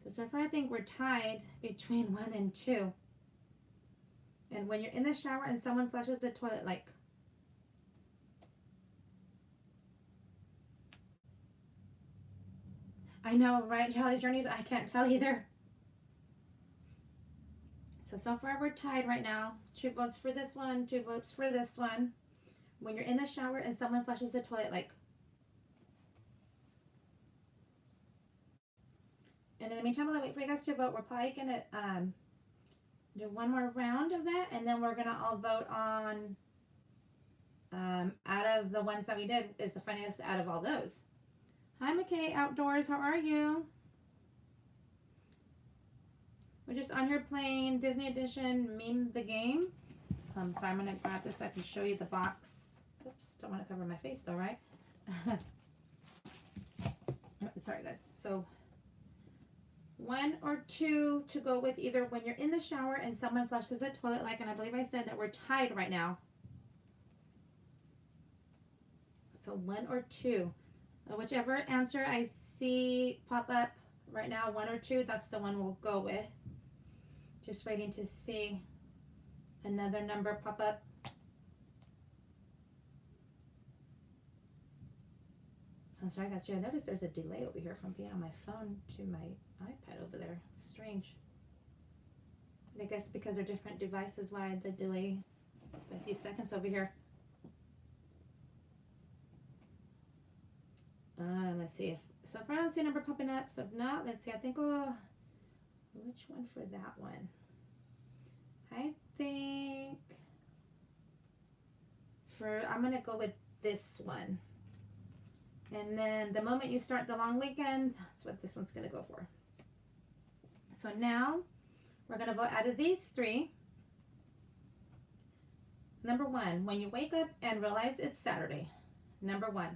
So far I think we're tied between 1 and 2. And when you're in the shower and someone flushes the toilet, like. I know, right, Jolly's Journeys? I can't tell either. So far we're tied right now. 2 votes for this one, 2 votes for this one. When you're in the shower and someone flushes the toilet, like. And in the meantime, while I wait for you guys to vote, we're probably going to do one more round of that. And then we're going to all vote on, out of the ones that we did, is the funniest out of all those. Hi, McKay Outdoors. How are you? We're just on here playing Disney Edition Meme the Game. So I'm going to grab this so I can show you the box. Oops, don't want to cover my face though, right? Sorry, guys. So 1 or 2 to go with either when you're in the shower and someone flushes the toilet, like, and I believe I said that we're tied right now. So 1 or 2. Whichever answer I see pop up right now, 1 or 2, that's the one we'll go with. Just waiting to see another number pop up. I'm sorry guys, I noticed there's a delay over here from being on my phone to my iPad over there. It's strange. I guess because they're different devices, why the delay a few seconds over here. Let's see if, so far I don't see a number popping up, so if not, let's see, I think, which one for that one? I think I'm going to go with this one. And then the moment you start the long weekend, that's what this one's going to go for. So now we're going to vote out of these 3. Number 1, when you wake up and realize it's Saturday. Number 1.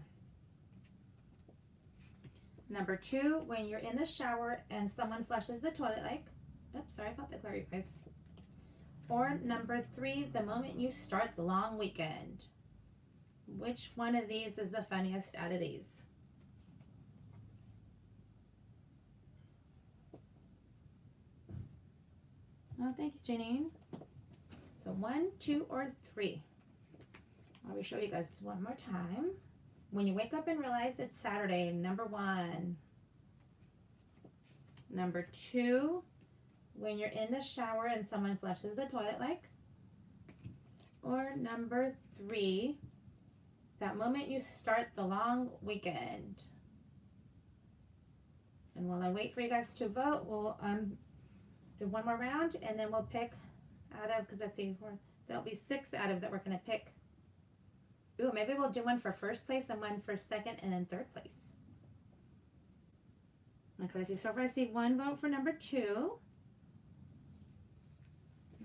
Number 2, when you're in the shower and someone flushes the toilet, like. Oops, sorry about the glare, you guys. Or number 3, the moment you start the long weekend. Which one of these is the funniest out of these? Oh, thank you, Janine. So 1, 2, or 3. I'll show you guys one more time. When you wake up and realize it's Saturday, number 1. Number 2, when you're in the shower and someone flushes the toilet, like. Or number 3, that moment you start the long weekend. And while I wait for you guys to vote, we'll do one more round, and then we'll pick out of, because let's see, there'll be 6 out of that we're going to pick. Ooh, maybe we'll do one for first place and one for second and then third place. Okay, let's see. So far I see 1 vote for number 2.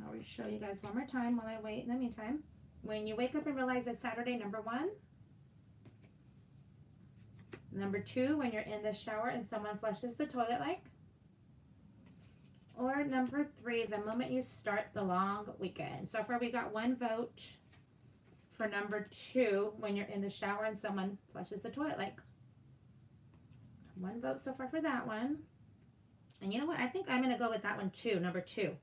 I'll show you guys one more time while I wait in the meantime. When you wake up and realize it's Saturday, number 1. Number 2, when you're in the shower and someone flushes the toilet like. Or number 3, the moment you start the long weekend. So far we got 1 vote for number 2, when you're in the shower and someone flushes the toilet like. 1 vote so far for that one. And you know what? I think I'm going to go with that one too, number 2.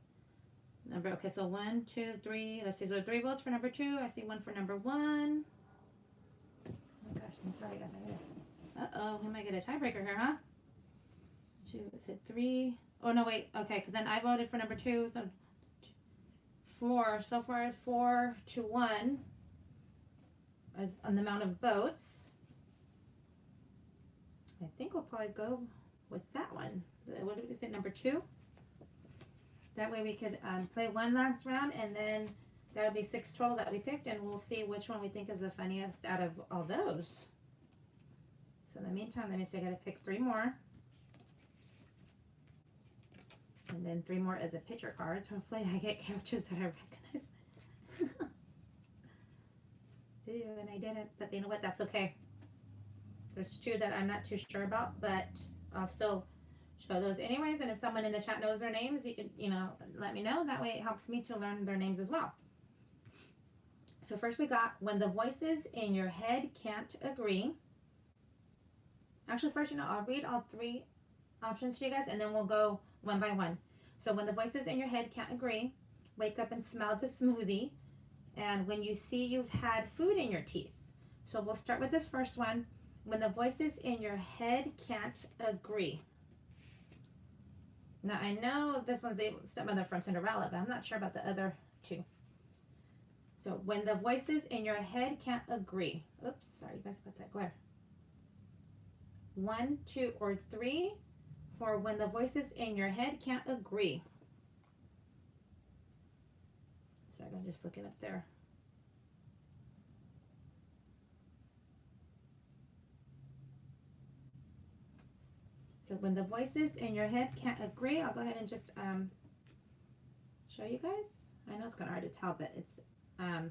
Okay, so 1, 2, 3. Let's see, there are 3 votes for number 2. I see 1 for number 1. Oh gosh, I'm sorry guys. Uh-oh, we might get a tiebreaker here, huh? 2, is it 3? Oh no, wait. Okay, because then I voted for number 2. So 4. So far, 4 to 1 as on the amount of votes. I think we'll probably go with that one. What did we say, number 2? That way we could play one last round, and then that would be 6 total that we picked, and we'll see which one we think is the funniest out of all those. So in the meantime, let me see, I gotta pick 3 more. And then 3 more of the picture cards. Hopefully I get characters that I recognize. Ew, and I didn't, but you know what, that's okay. There's 2 that I'm not too sure about, but I'll still show those anyways. And if someone in the chat knows their names, you can, let me know. That way it helps me to learn their names as well. So first we got when the voices in your head can't agree. Actually, first, I'll read all 3 options to you guys, and then we'll go one by one. So when the voices in your head can't agree, wake up and smell the smoothie. And when you see you've had food in your teeth. So we'll start with this first one. When the voices in your head can't agree. Now I know this one's the stepmother from Cinderella, but I'm not sure about the other 2. So when the voices in your head can't agree. Oops, sorry you guys about that glare. 1, 2, or 3 for when the voices in your head can't agree. Sorry, I'm just looking up there. So when the voices in your head can't agree, I'll go ahead and just show you guys. I know it's kind of hard to tell, but it's, I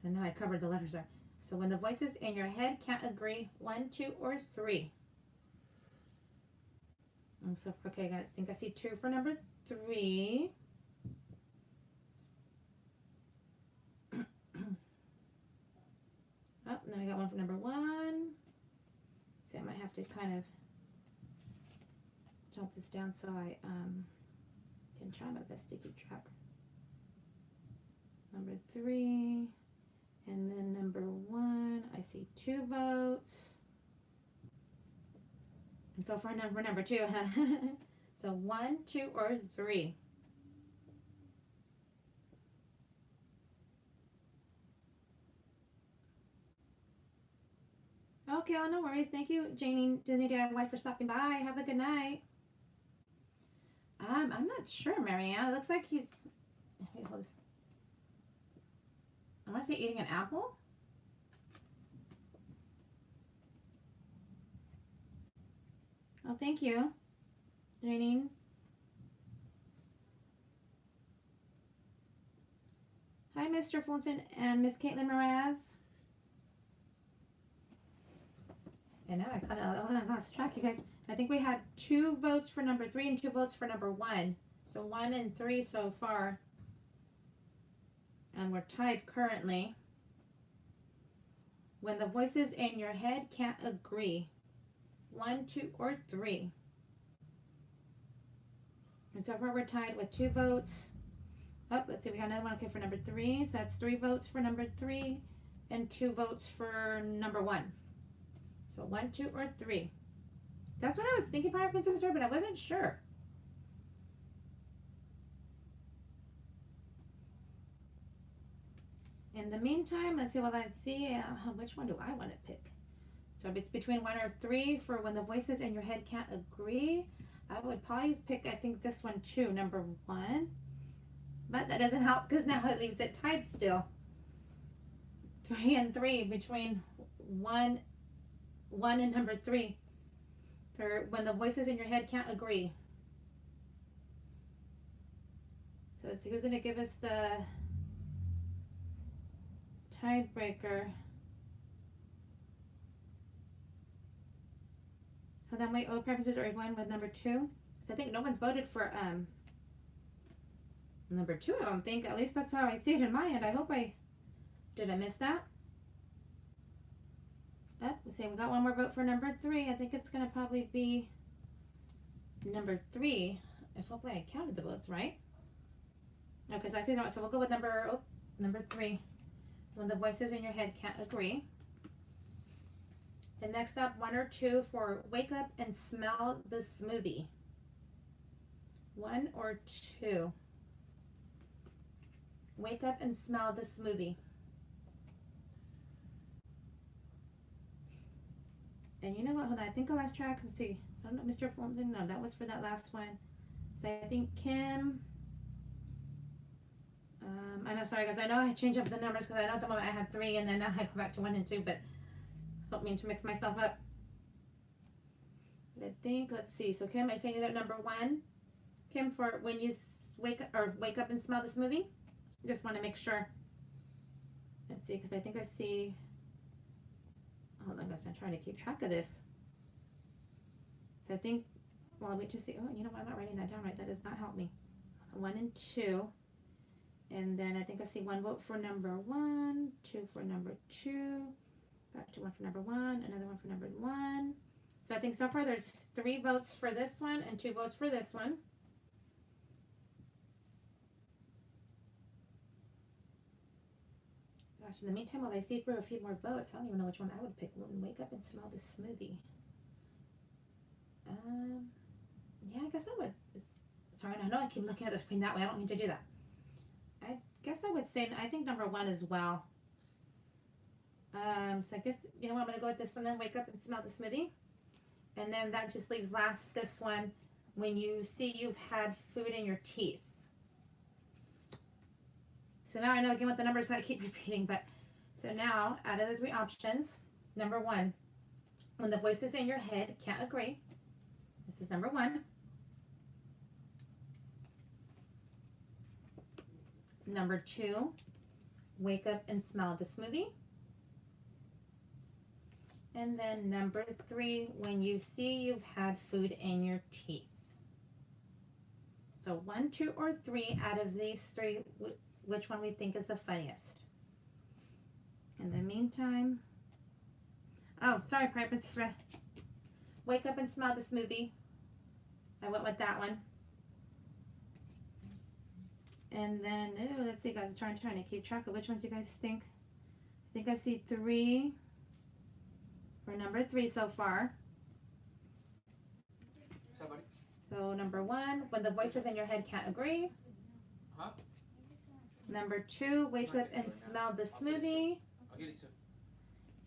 know I covered the letters there. So when the voices in your head can't agree, 1, 2, or 3. And so, okay, I think I see 2 for number 3. Oh, and then we got 1 for number 1. See, I might have to kind of jot this down so I can try my best to keep track. Number 3, and then number 1, I see 2 votes. And so for number 2, so 1, 2, or 3. Okay, oh, no worries. Thank you, Janie Disney DIY, for stopping by. Have a good night. I'm not sure, Marianne. It looks like he's, wait, hold this. I want to say eating an apple. Oh, thank you, Janine. Hi, Mr. Fulton and Miss Caitlin Mraz. I know, I kind of lost track, you guys. I think we had 2 votes for number 3 and 2 votes for number 1. So 1 and 3 so far. And we're tied currently. When the voices in your head can't agree. 1, 2, or 3. And so far we're tied with 2 votes. Oh, let's see, we got another one, okay, for number 3. So that's 3 votes for number 3 and 2 votes for number 1. So 1, 2, or 3. That's what I was thinking, Pirate Princess Story, but I wasn't sure. In the meantime, let's see what I see. Which one do I want to pick? So if it's between 1 or 3 for when the voices in your head can't agree, I would probably pick, I think, this one too, number 1. But that doesn't help because now it leaves it tied still. 3 and 3 between 1 and number 3 for when the voices in your head can't agree. So let's see who's going to give us the tiebreaker. Hold on, wait. Oh, preferences are going with number 2. So I think no one's voted for number 2. I don't think. At least that's how I see it in my end. I hope I did. I miss that. Oh, let's see. We got one more vote for number 3. I think it's gonna probably be number 3. If hopefully I counted the votes right. No, because I see no. So we'll go with number 3. When the voices in your head can't agree. And next up, 1 or 2 for wake up and smell the smoothie. 1 or 2. Wake up and smell the smoothie. And you know what? Hold on. I think I lost track. Let's see. I don't know, Mr. Fulton. No, that was for that last one. So I think Kim. I know. Sorry, guys. I know I changed up the numbers because I know at the moment I had 3, and then now I go back to 1 and 2. But don't mean to mix myself up. But I think. Let's see. So Kim, I saying that number 1. Kim, for when you wake up and smell the smoothie. Just want to make sure. Let's see, because I think I see. Hold on, guys. I'm trying to keep track of this. So I think. Well, wait to see. Oh, you know what? I'm not writing that down right. That does not help me. 1 and 2. And then I think I see 1 vote for number 1, 2 for number 2, back to 1 for number 1, another 1 for number 1. So I think so far there's 3 votes for this one and 2 votes for this one. Gosh, in the meantime, while I see for a few more votes, I don't even know which one I would pick. Wake up and smell the smoothie. Yeah, I guess I would. Sorry, I know I keep looking at the screen that way. I don't mean to do that. I guess I would say, I think number 1 as well. So I guess, you know what, I'm going to go with this one then. Wake up and smell the smoothie. And then that just leaves last this one. When you see you've had food in your teeth. So now I know again what the numbers I keep repeating, but so now out of the 3 options, number 1, when the voices in your head can't agree. This is number 1. Number 2, wake up and smell the smoothie. And then number 3, when you see you've had food in your teeth. So 1, 2, or 3 out of these 3, which one we think is the funniest. In the meantime, oh, sorry, Pride Princess Red. Wake up and smell the smoothie. I went with that one. And then, oh, let's see, guys. I'm trying to keep track of which ones you guys think. I think I see 3 for number 3 so far. Somebody. So number 1, when the voices in your head can't agree. Huh? Number 2, wake up and smell the smoothie. I'll get it soon.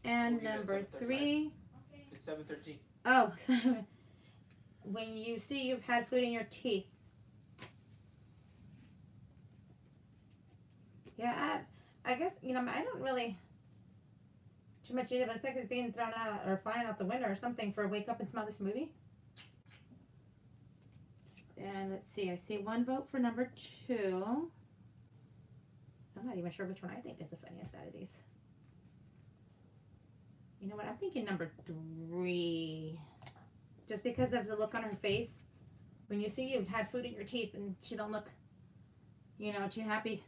And number 3. It's 7:13. Oh, when you see you've had food in your teeth. Yeah, I guess, you know, I don't really too much either, but it's like it's being thrown out or flying out the window or something for wake up and smell the smoothie. And let's see, I see 1 vote for number 2. I'm not even sure which one I think is the funniest out of these. You know what, I'm thinking number 3. Just because of the look on her face. When you see you've had food in your teeth and she don't look, you know, too happy.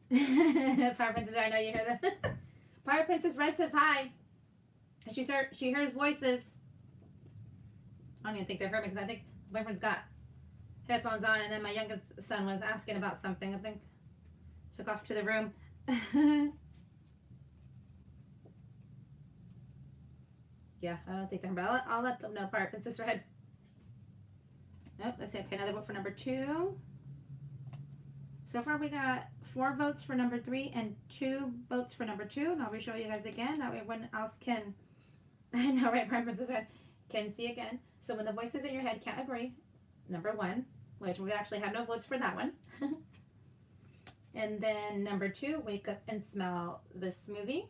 Fire Princess, I know you hear that. Fire Princess Red says hi. And she hears voices. I don't even think they heard me because I think my boyfriend's got headphones on, and then my youngest son was asking about something. I think took off to the room. Yeah, I don't think they're, but I'll let them know. Fire Princess Red. Nope, let's see. Okay, another vote for number 2. So far we got 4 votes for number 3 and 2 votes for number 2. And I'll re-show you guys again. That way everyone else can, I know, right, Fire Princess Red, can see again. So when the voices in your head can't agree, number 1, which we actually have no votes for that one. And then number 2, wake up and smell the smoothie.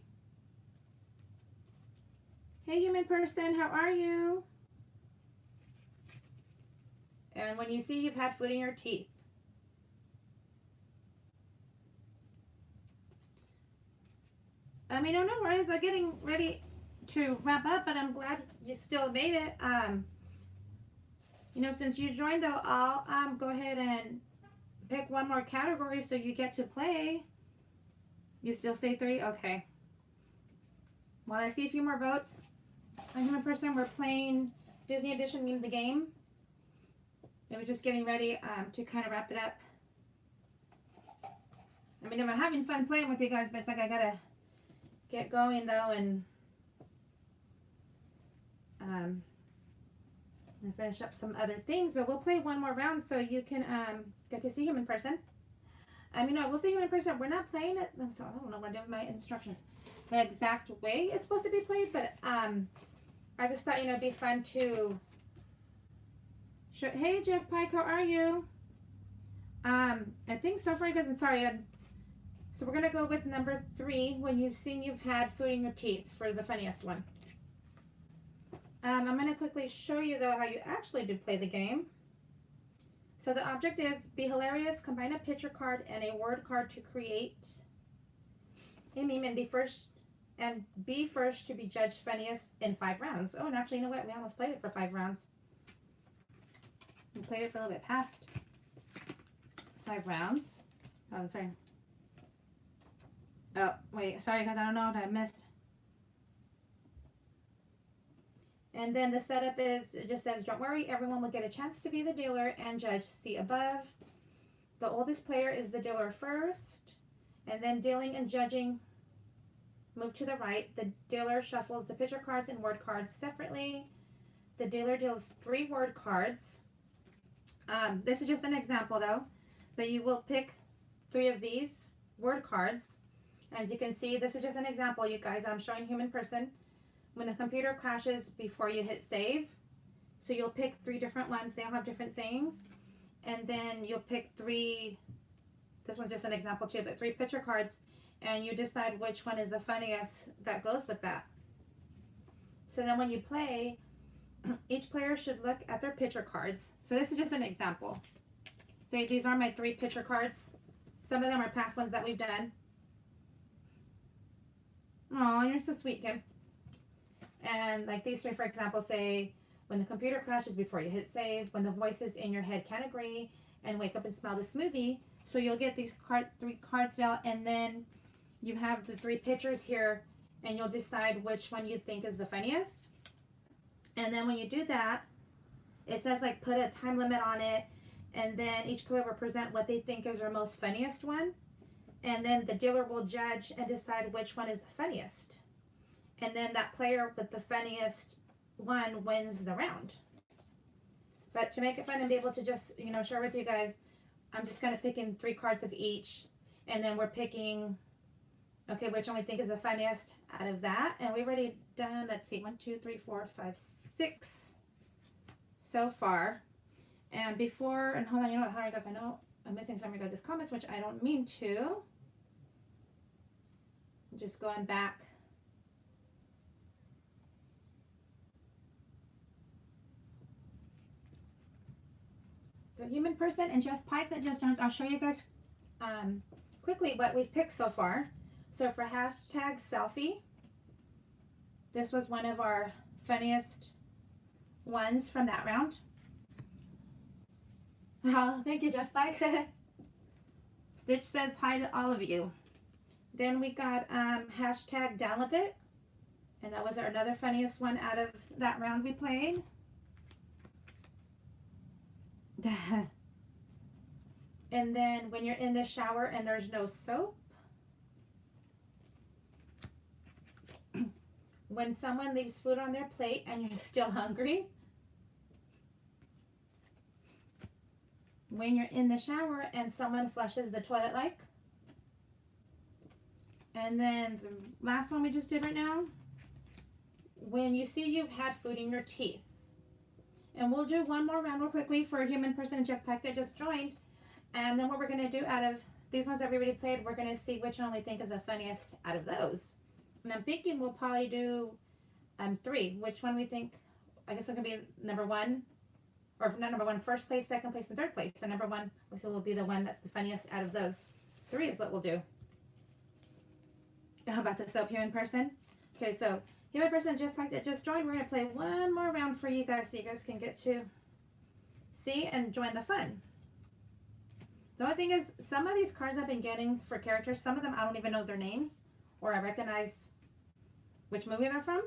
Hey, human person, how are you? And when you see you've had food in your teeth. I mean, no worries. I'm getting ready to wrap up, but I'm glad you still made it. Since you joined though, I'll go ahead and pick one more category so you get to play. You still say 3? Okay. While I see a few more votes, I'm human person. We're playing Disney Edition Memes the Game. And we're just getting ready to kind of wrap it up. I mean, I'm having fun playing with you guys, but it's like I gotta get going though and finish up some other things. But we'll play one more round so you can get to see him in person. We'll see him in person. We're not playing it. I'm sorry, I don't know what I'm doing with my instructions. The exact way it's supposed to be played, but I just thought it'd be fun to show. Hey Jeff Pike, how are you? I think so far you guys. I'm sorry. So we're gonna go with number 3. When you've had food in your teeth for the funniest one. I'm gonna quickly show you though how you actually do play the game. So the object is be hilarious. Combine a picture card and a word card to create a meme and be first to be judged funniest in 5 rounds. Oh, and actually, you know what? We almost played it for 5 rounds. We played it for a little bit past 5 rounds. Oh, sorry. Oh, wait. Sorry, guys. I don't know what I missed. And then the setup is, it just says, don't worry, everyone will get a chance to be the dealer and judge. See above. The oldest player is the dealer first. And then dealing and judging move to the right. The dealer shuffles the picture cards and word cards separately. The dealer deals 3 word cards. This is just an example though, but you will pick 3 of these word cards. As you can see, this is just an example, you guys. I'm showing human person. When the computer crashes before you hit save, so you'll pick 3 different ones. They all have different sayings, and then you'll pick 3. This one's just an example too, but 3 picture cards, and you decide which one is the funniest that goes with that. So then when you play, each player should look at their picture cards. So this is just an example. Say these are my 3 picture cards. Some of them are past ones that we've done. Oh, you're so sweet, Kim. And like these 3, for example, say when the computer crashes before you hit save, when the voices in your head can't agree, and wake up and smell the smoothie. So you'll get these 3 cards down, and then you have the 3 pictures here, and you'll decide which one you think is the funniest. And then when you do that, it says like put a time limit on it, and then each player will present what they think is their most funniest one, and then the dealer will judge and decide which one is the funniest. And then that player with the funniest one wins the round. But to make it fun and be able to just, share with you guys, I'm just kind of picking 3 cards of each. And then we're picking, okay, which one we think is the funniest out of that. And we've already done, let's see, 1, 2, 3, 4, 5, 6 so far. And before, and hold on, you know what, Harry guys, I know I'm missing some of your guys' comments, which I don't mean to. Just going back. So human person and Jeff Pike that just joined, I'll show you guys quickly what we've picked so far. So for hashtag selfie, this was one of our funniest ones from that round. Oh, thank you, Jeff Pike. Stitch says hi to all of you. Then we got hashtag down with it. And that was another funniest one out of that round we played. And then when you're in the shower and there's no soap. When someone leaves food on their plate and you're still hungry. When you're in the shower and someone flushes the toilet like. And then the last one we just did right now. When you see you've had food in your teeth. And we'll do one more round real quickly for a human person and Jeff Peck that just joined. And then what we're going to do out of these ones that we already played, we're going to see which one we think is the funniest out of those. And I'm thinking we'll probably do 3. Which one we think, I guess it can be number 1. Or not number 1, first place, second place, and third place. So number 1 will be the one that's the funniest out of those 3 is what we'll do. about the soap human person. Okay, so human person Jeff Pike that just joined, we're going to play one more round for you guys so you guys can get to see and join the fun. The only thing is, some of these cards I've been getting for characters, some of them I don't even know their names or I recognize which movie they're from.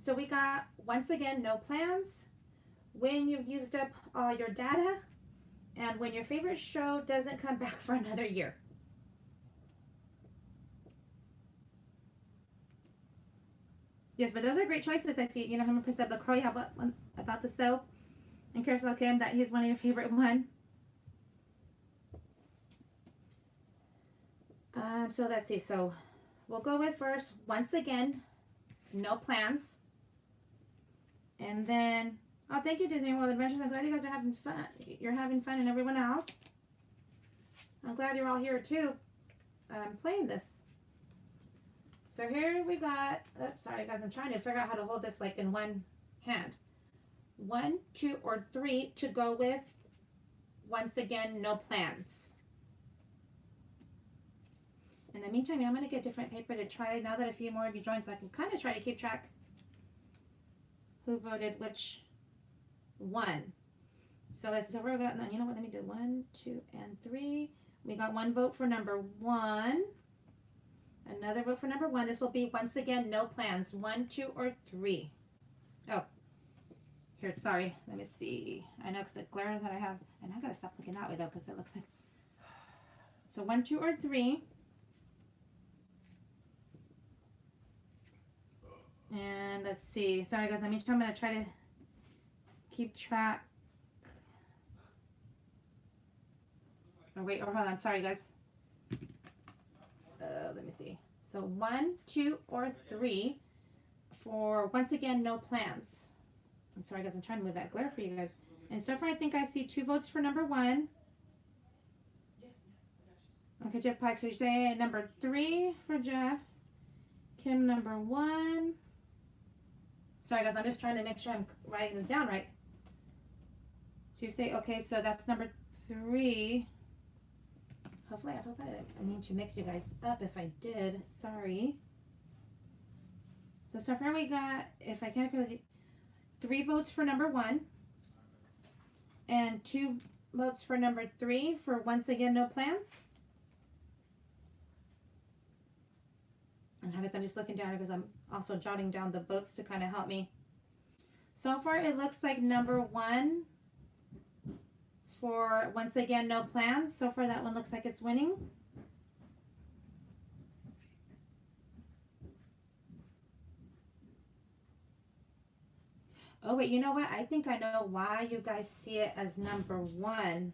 So we got, once again, no plans, when you've used up all your data, and when your favorite show doesn't come back for another year. Yes, but those are great choices. I see, you know, him said the crow, yeah, about the soap. And Carousel Kim, that he's one of your favorite one. So let's see. So we'll go with first, once again, no plans. And then, oh, thank you, Disney World Adventures. I'm glad you guys are having fun. You're having fun and everyone else. I'm glad you're all here too, playing this. So here we got, oops, sorry guys, I'm trying to figure out how to hold this like in one hand. 1, 2, or 3 to go with, once again, no plans. In the meantime, I'm going to get different paper to try now that a few more of you joined, so I can kind of try to keep track who voted which one. So let's see, so we got, you know what, let me do 1, 2, and 3. We got 1 vote for number 1. Another vote for number 1. This will be, once again, no plans. 1, 2, or 3. Oh, here, sorry. Let me see. I know because the glare that I have, and I got to stop looking that way though because it looks like. So 1, 2, or 3. And let's see. Sorry guys, I'm going to try to keep track. Oh wait, hold on. Sorry guys. Let me see. So 1, 2, or 3 for, once again, no plans. I'm sorry guys, I'm trying to move that glare for you guys. And so far I think I see 2 votes for number 1. Okay, Jeff Pike, so you're saying number 3 for Jeff. Kim, number 1. Sorry guys, I'm just trying to make sure I'm writing this down right. So you say, okay, so that's number 3. Hopefully, I hope I didn't mean to mix you guys up. If I did, sorry. So far we got, if I can't really, 3 votes for number 1. And 2 votes for number 3 for, once again, no plans. And I guess I'm just looking down because I'm also jotting down the votes to kind of help me. So far it looks like number 1 for, once again, no plans. So far that one looks like it's winning. Oh wait, you know what? I think I know why you guys see it as number 1.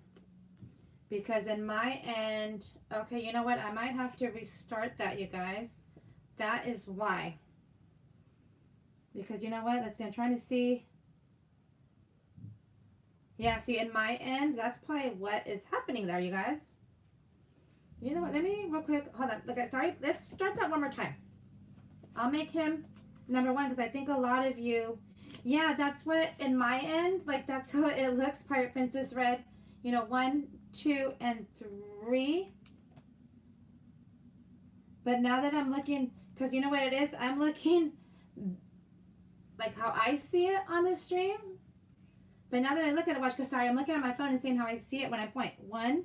Because in my end, okay, you know what? I might have to restart that, you guys. That is why. Because you know what? Let's see, I'm trying to see. Yeah, see, in my end, that's probably what is happening there, you guys. You know what? Let me real quick. Hold on. Look, sorry. Let's start that one more time. I'll make him number 1 because I think a lot of you. Yeah, that's what in my end. Like that's how it looks. Pirate Princess Red. You know, 1, 2, and 3. But now that I'm looking, because you know what it is, I'm looking like how I see it on the stream. But now that I look at it, watch, because sorry, I'm looking at my phone and seeing how I see it when I point. 1,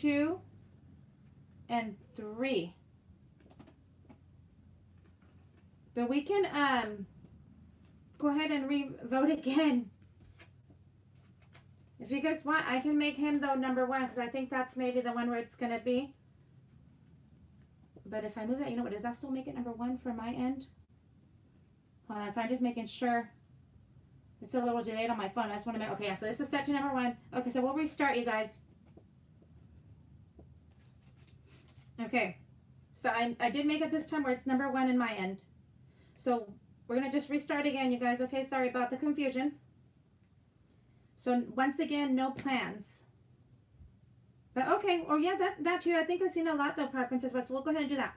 2, and 3. But we can go ahead and re-vote again. If you guys want, I can make him though number 1 because I think that's maybe the one where it's gonna be. But if I move that, you know what? Does that still make it number 1 for my end? Hold on, so I'm just making sure. It's a little delayed on my phone. I just want to make, okay, yeah, so this is set to number 1. Okay, so we'll restart, you guys. Okay, so I did make it this time where it's number 1 in my end. So we're going to just restart again, you guys. Okay, sorry about the confusion. So once again, no plans. But okay, or yeah, that too. I think I've seen a lot though, Pirate Princess West. So we'll go ahead and do that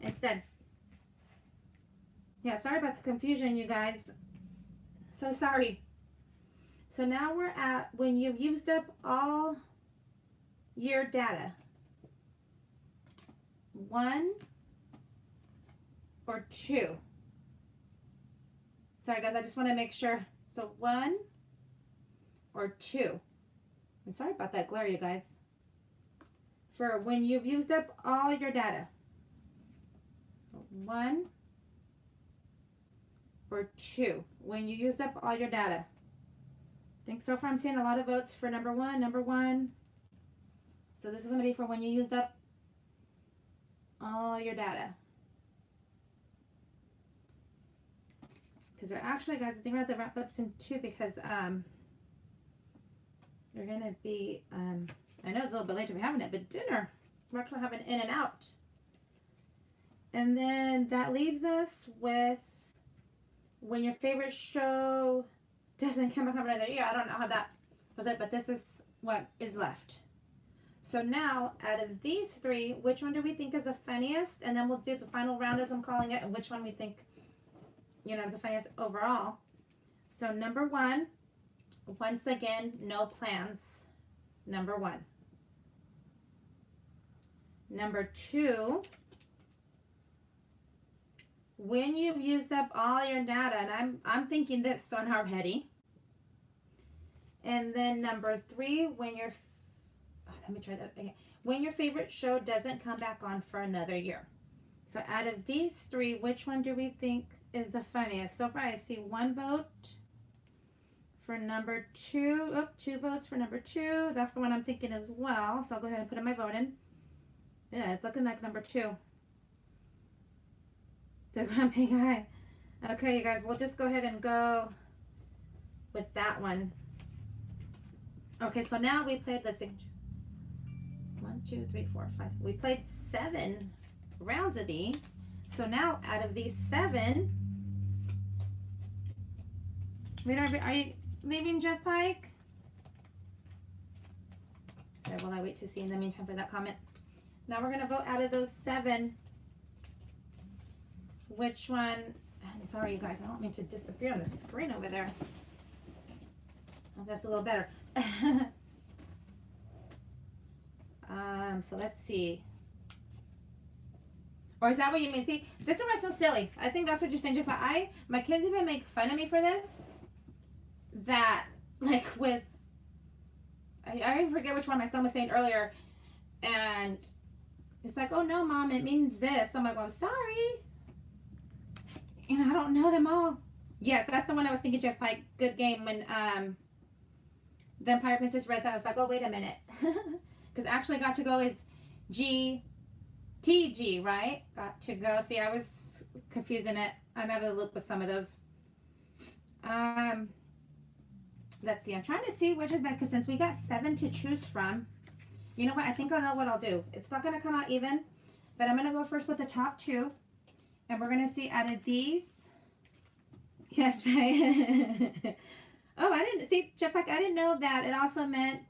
instead. Yeah, sorry about the confusion, you guys. So sorry. So now we're at when you've used up all your data. 1 or 2. Sorry guys, I just want to make sure. So 1 or 2. I'm sorry about that glare, you guys. For when you've used up all your data. 1 or 2. When you used up all your data. I think so far I'm seeing a lot of votes for number 1, number 1. So this is going to be for when you used up all your data. Because we're actually, guys, I think we're at the wrap up soon too, because you're going to be, I know it's a little bit late to be having it, but dinner. We're actually having In and Out. And then that leaves us with when your favorite show doesn't come back up another year. I don't know how that was it, but this is what is left. So now, out of these 3, which one do we think is the funniest? And then we'll do the final round, as I'm calling it, and which one we think, you know, is the funniest overall. So number 1, once again, no plans. Number 1. Number 2, when you've used up all your data, and I'm thinking this on already. And then number 3, when you're, let me try that again. When your favorite show doesn't come back on for another year. So out of these 3, which one do we think is the funniest? So far I see 1 vote for number 2. Oh, 2 votes for number 2. That's the one I'm thinking as well. So I'll go ahead and put in my vote in. Yeah, it's looking like number 2. The grumpy guy. Okay, you guys, we'll just go ahead and go with that one. Okay, so now we played, let's see. 1, 2, 3, 4, 5. We played 7 rounds of these. So now, out of these 7, are you leaving, Jeff Pike? Okay, while I wait to see in the meantime for that comment. Now we're going to vote out of those 7. Which one? I'm sorry, you guys. I don't mean to disappear on the screen over there. Oh, that's a little better. So let's see. Or is that what you mean? See, this one I feel silly. I think that's what you're saying, Jeff. My kids even make fun of me for this. That, like, with, I even forget which one my son was saying earlier. And it's like, oh no, Mom, it means this. I'm like, well, sorry. You know, I don't know them all. Yes, that's the one I was thinking, Jeff Pike. Good game when the Empire Princess Red Sun. I was like, oh, wait a minute. Because actually got to go is GTG, right? Got to go. See, I was confusing it. I'm out of the loop with some of those. Let's see. I'm trying to see which is better, because since we got 7 to choose from, you know what? I think I know what I'll do. It's not going to come out even, but I'm going to go first with the top 2. And we're going to see out of these. Yes, right. Oh, I didn't see, Jetpack, I didn't know that it also meant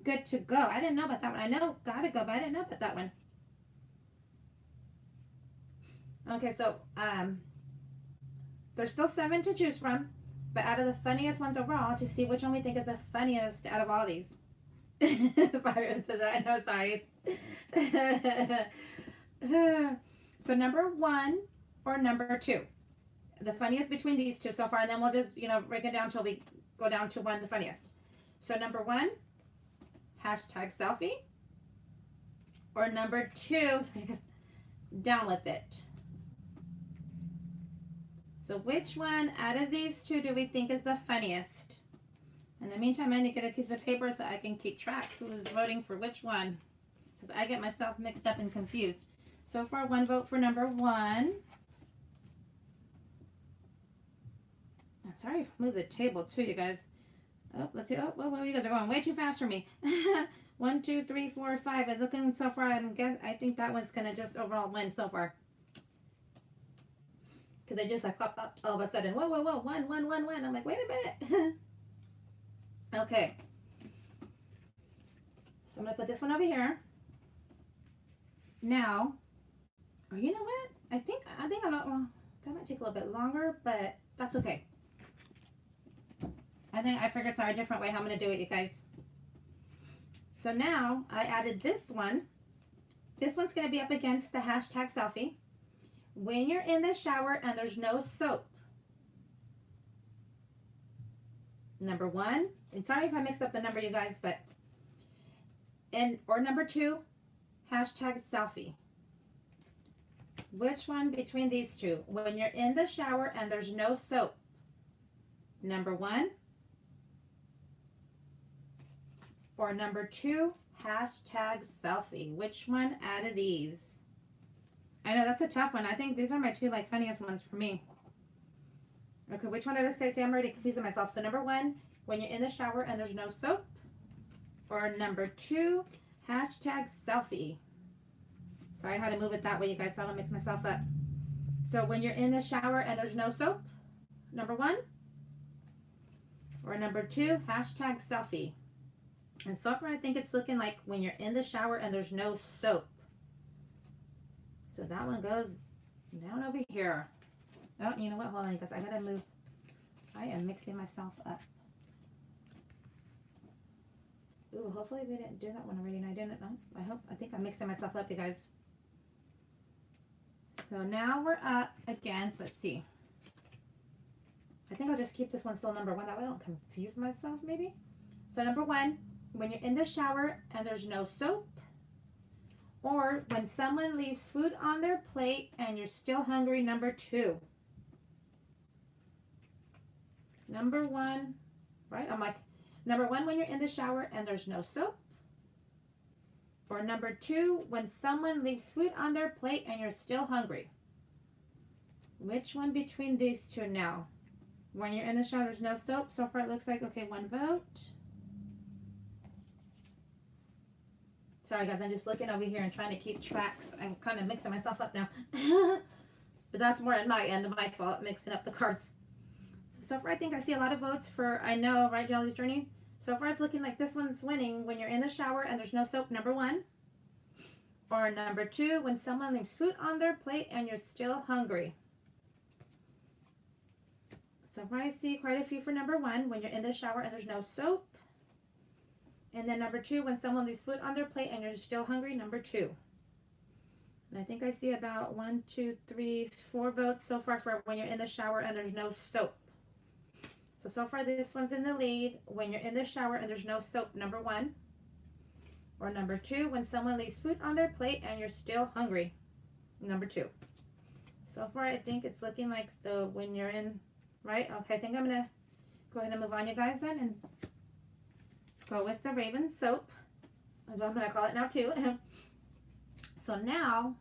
good to go. I didn't know about that one. I know gotta go, but I didn't know about that one. Okay, so there's still 7 to choose from, but out of the funniest ones overall, to see which one we think is the funniest out of all these. Virus, I know, sorry. So number 1 or number 2, the funniest between these 2 so far, and then we'll just, you know, break it down till we go down to 1, the funniest. So number 1, hashtag selfie, or number 2, down with it. So which one out of these 2 do we think is the funniest? In the meantime, I need to get a piece of paper so I can keep track who's voting for which one, because I get myself mixed up and confused. So far, 1 vote for number 1. I'm sorry if I moved the table too, you guys. Oh, let's see. Oh, whoa, you guys are going way too fast for me. 1, 2, 3, 4, 5. It's looking so far. I think that one's gonna just overall win so far. Because they just like pop up all of a sudden. Whoa, 1, 1, 1, 1. I'm like, wait a minute. Okay. So I'm gonna put this one over here. Now, oh, you know what? I think I'm not. Well, that might take a little bit longer, but that's okay. I figured it's a different way how I'm gonna do it, you guys. So now I added this one This one's going to be up against the hashtag selfie. When you're in the shower and there's no soap. Number 1, and sorry if I mixed up the number, you guys, but, or number 2, hashtag selfie. Which one between these two? When you're in the shower and there's no soap. Number 1, or number 2, hashtag selfie. Which one out of these? I know that's a tough one. I think these are my 2 like funniest ones for me. Okay, which one did I say? See, I'm already confusing myself. So number 1, when you're in the shower and there's no soap. Or number 2, hashtag selfie. Sorry, I had to move it that way, you guys, so I don't mix myself up. So when you're in the shower and there's no soap, number 1. Or number 2, hashtag selfie. And so far, I think it's looking like when you're in the shower and there's no soap. So that one goes down over here. Oh, you know what? Hold on, because I gotta move. I am mixing myself up. Ooh, hopefully we didn't do that one already, and I didn't know. I think I'm mixing myself up, you guys. So now we're up against, let's see. I think I'll just keep this one still number 1. That way I don't confuse myself, maybe. So number 1, when you're in the shower and there's no soap. Or when someone leaves food on their plate and you're still hungry, number 2. Number 1, right? I'm like, number 1, when you're in the shower and there's no soap. Or number 2, when someone leaves food on their plate and you're still hungry. Which one between these 2 now? When you're in the shower, there's no soap. So far it looks like, okay, 1 vote. Sorry guys, I'm just looking over here and trying to keep tracks. I'm kind of mixing myself up now. But that's more on my end, my fault, mixing up the cards. So far I think I see a lot of votes for I Know, right, Jolly's Journey? So far it's looking like this one's winning. When you're in the shower and there's no soap, number 1. Or number 2, when someone leaves food on their plate and you're still hungry. So far I see quite a few for number 1, when you're in the shower and there's no soap. And then number 2, when someone leaves food on their plate and you're still hungry, number 2. And I think I see about 1, 2, 3, 4 votes so far for when you're in the shower and there's no soap. So far this one's in the lead. When you're in the shower and there's no soap, number 1. Or number 2, when someone leaves food on their plate and you're still hungry, number 2. So far I think it's looking like the when you're in, right? Okay, I think I'm going to go ahead and move on, you guys, then, and go with the Raven soap. That's what I'm going to call it now, too. So now,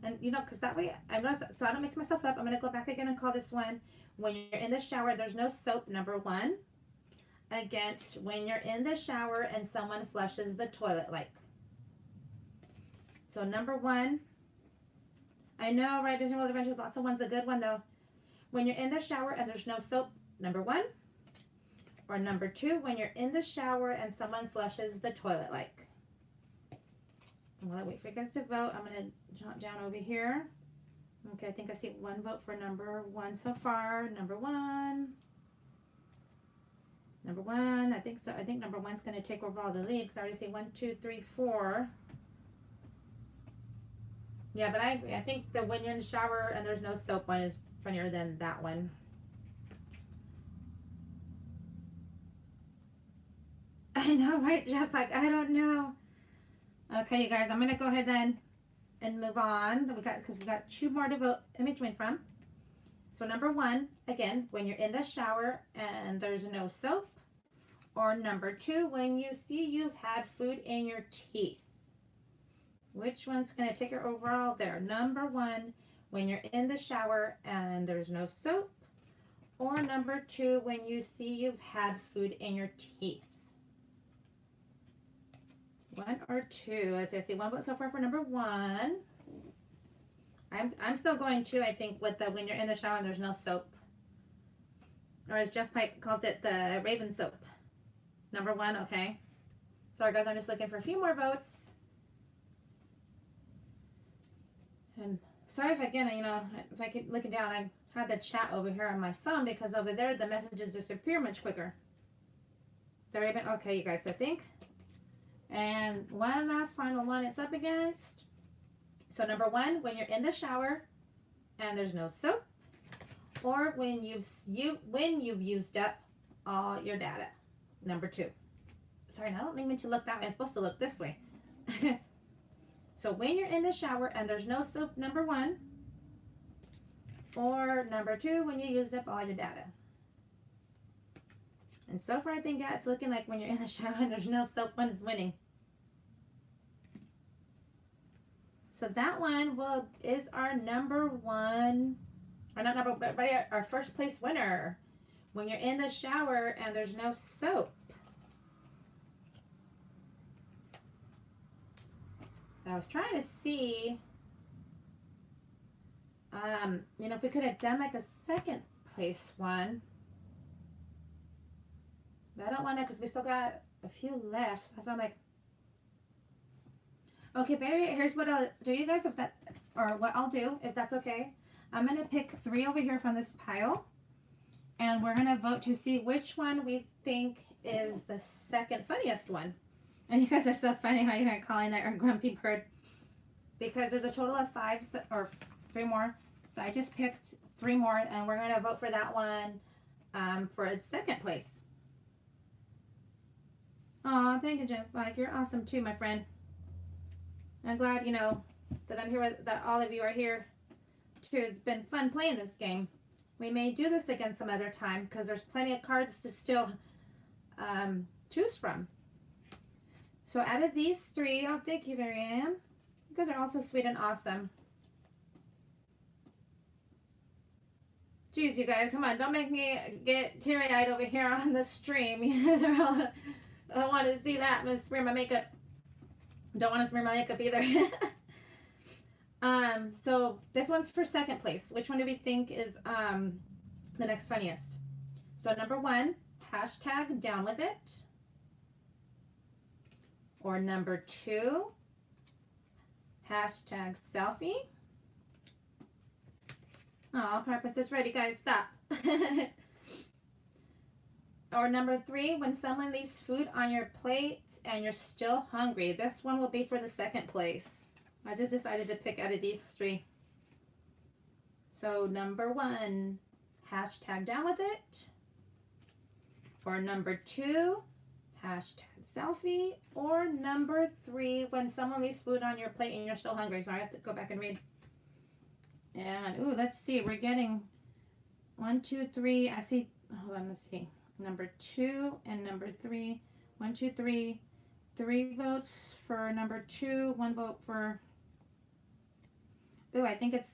and you know, because that way, I'm going to, so I don't mix myself up, I'm going to go back again and call this one, when you're in the shower, there's no soap, number 1. Against when you're in the shower and someone flushes the toilet, like. So number 1, I know, right, Disney World Adventures, lots of one's a good one, though. When you're in the shower and there's no soap, number 1. Or number 2, when you're in the shower and someone flushes the toilet, like. While I wait for you guys to vote, I'm going to jump down over here. Okay, I think I see 1 vote for number 1 so far. Number 1. Number 1, I think so. I think number 1's going to take over all the lead because I already see 1, 2, 3, 4. Yeah, but I think the when you're in the shower and there's no soap one is funnier than that one. I know, right, Jeff? Like, I don't know. Okay, you guys, I'm going to go ahead then and move on. Because we got 2 more to vote in between from. So number 1, again, when you're in the shower and there's no soap. Or number 2, when you see you've had food in your teeth. Which one's going to take your overall there? Number 1, when you're in the shower and there's no soap. Or number 2, when you see you've had food in your teeth. 1 or 2. As I see 1 vote so far for number 1. I'm still going 2, I think, with the when you're in the shower and there's no soap. Or as Jeff Pike calls it, the Raven soap. Number 1, okay. Sorry guys, I'm just looking for a few more votes. And sorry if again, you know, if I keep looking down, I had the chat over here on my phone because over there the messages disappear much quicker. The Raven, okay, you guys, I think. And one last final one it's up against. So number 1, when you're in the shower and there's no soap, or when you've used up all your data. Number 2. Sorry, I don't mean to look that way. I'm supposed to look this way. So when you're in the shower and there's no soap, number 1, or number 2, when you used up all your data. And so far, I think it's looking like when you're in the shower and there's no soap, one is winning. So that one is our number 1, or not number, but our first place winner. When you're in the shower and there's no soap. I was trying to see, if we could have done like a second place one. But I don't want to, because we still got a few left. So I'm like, okay, baby, here's what I'll do, you guys, what I'll do, if that's okay. I'm going to pick 3 over here from this pile. And we're going to vote to see which one we think is the second funniest one. And you guys are so funny how you're calling that your grumpy bird. Because there's a total of 5 or 3 more. So I just picked 3 more. And we're going to vote for that one for its second place. Aw, thank you, Jeff. Like, you're awesome too, my friend. I'm glad, that I'm here, that all of you are here too. It's been fun playing this game. We may do this again some other time because there's plenty of cards to still choose from. So out of these 3, oh, thank you, Marianne. You guys are also sweet and awesome. Jeez, you guys, come on. Don't make me get teary-eyed over here on the stream. You guys are all, I don't want to see that. I'm going to smear my makeup. Don't want to smear my makeup either. So this one's for second place. Which one do we think is the next funniest? So number 1, hashtag down with it. Or number 2, hashtag selfie. Oh, Princess ready, guys, stop. Or number 3, when someone leaves food on your plate and you're still hungry. This one will be for the second place. I just decided to pick out of these 3. So number 1, hashtag down with it. Or number 2, hashtag selfie. Or number 3, when someone leaves food on your plate and you're still hungry. So I have to go back and read. And, ooh, let's see. We're getting 1, 2, 3. I see, hold on, let's see. Number 2 and number 3. 1, 2, 3. 3 votes for number 2. 1 vote for, ooh, I think it's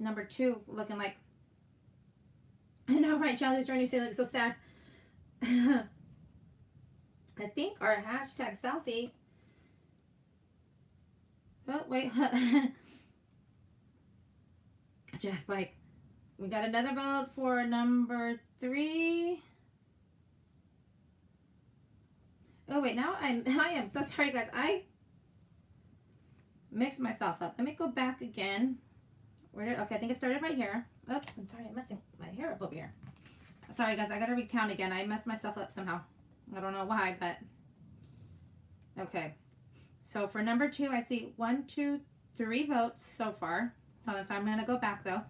number 2 looking like, I know, right? Charlie's journey looks so sad. I think our hashtag selfie. Oh, wait. Jeff, like, we got another vote for number 3. Oh, wait, now I am so sorry, guys. I mixed myself up. Let me go back again. Okay, I think it started right here. Oh, I'm sorry, I'm messing my hair up over here. Sorry, guys, I gotta recount again. I messed myself up somehow. I don't know why, but okay. So for number 2, I see 1, 2, 3 votes so far. Hold on, so I'm gonna go back though.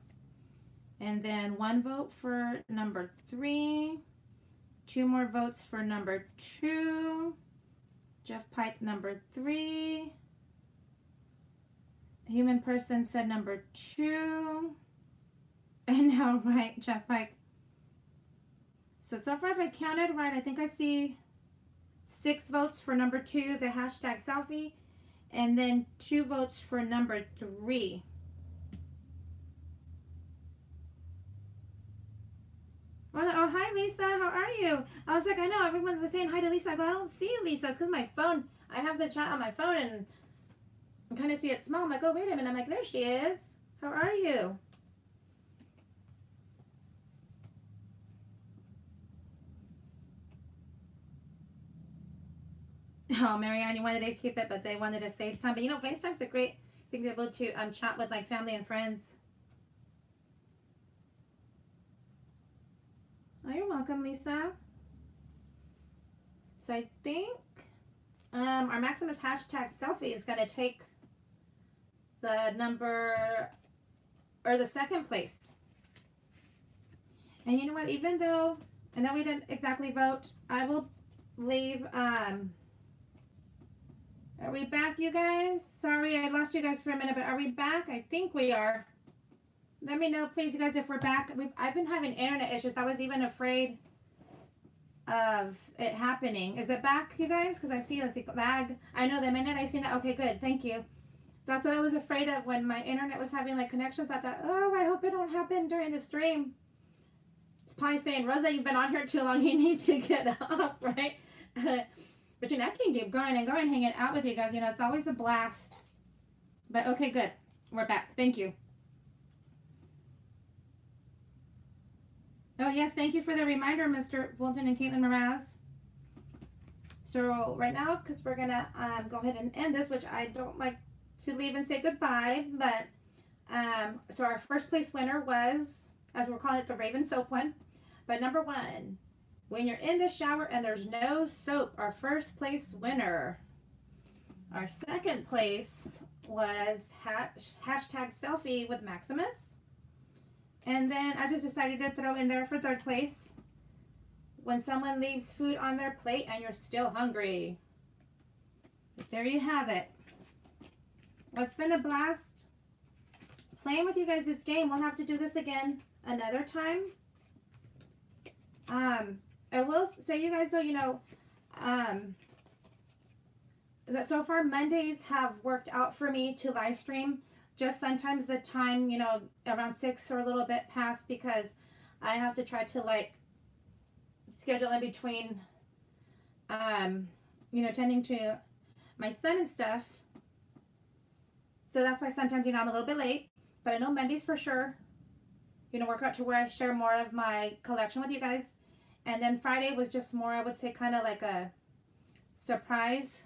And then 1 vote for number 3. 2 more votes for number 2. Jeff Pike, number 3. Human person said number 2. And now, right, Jeff Pike. So far, if I counted right, I think I see 6 votes for number 2, the hashtag selfie, and then 2 votes for number 3. Oh, hi, Lisa. How are you? I was like, I know, everyone's saying hi to Lisa. I go, I don't see Lisa. It's because my phone, I have the chat on my phone, and I kind of see it small. I'm like, oh, wait a minute. I'm like, there she is. How are you? Oh, Marianne, you wanted to keep it, but they wanted to FaceTime. But you know, FaceTime's a great thing to be able to chat with like family and friends. Oh, you're welcome, Lisa. So I think Our Maximus hashtag selfie is gonna take the number or the second place. And you know what? Even though I know we didn't exactly vote, I will leave. Are we back, you guys? Sorry, I lost you guys for a minute, but are we back? I think we are. Let me know, please, you guys, if we're back. I've been having internet issues. I was even afraid of it happening. Is it back, you guys? Because I see lag. I know the minute I see that. Okay, good. Thank you. That's what I was afraid of when my internet was having like connections. I thought, oh, I hope it don't happen during the stream. It's probably saying, Rosa, you've been on here too long. You need to get off, right? But you know, I can keep going and going, hanging out with you guys. You know, it's always a blast. But okay, good. We're back. Thank you. Oh, yes, thank you for the reminder, Mr. Fulton and Caitlin Mraz. So right now, because we're going to go ahead and end this, which I don't like to leave and say goodbye, but so our first place winner was, as we're calling it, the Raven Soap one. But number one, when you're in the shower and there's no soap, our first place winner. Our second place was hashtag selfie with Maximus. And then I just decided to throw in there for third place, when someone leaves food on their plate and you're still hungry. But there you have it. Well, it's been a blast playing with you guys this game. We'll have to do this again another time. I will say, you guys, though, you know, that so far Mondays have worked out for me to live stream. Just sometimes the time, you know, around 6 or a little bit past, because I have to try to like schedule in between, you know, tending to my son and stuff. So that's why sometimes, you know, I'm a little bit late. But I know Mondays for sure, you know, work out to where I share more of my collection with you guys. And then Friday was just more, I would say, kind of like a surprise.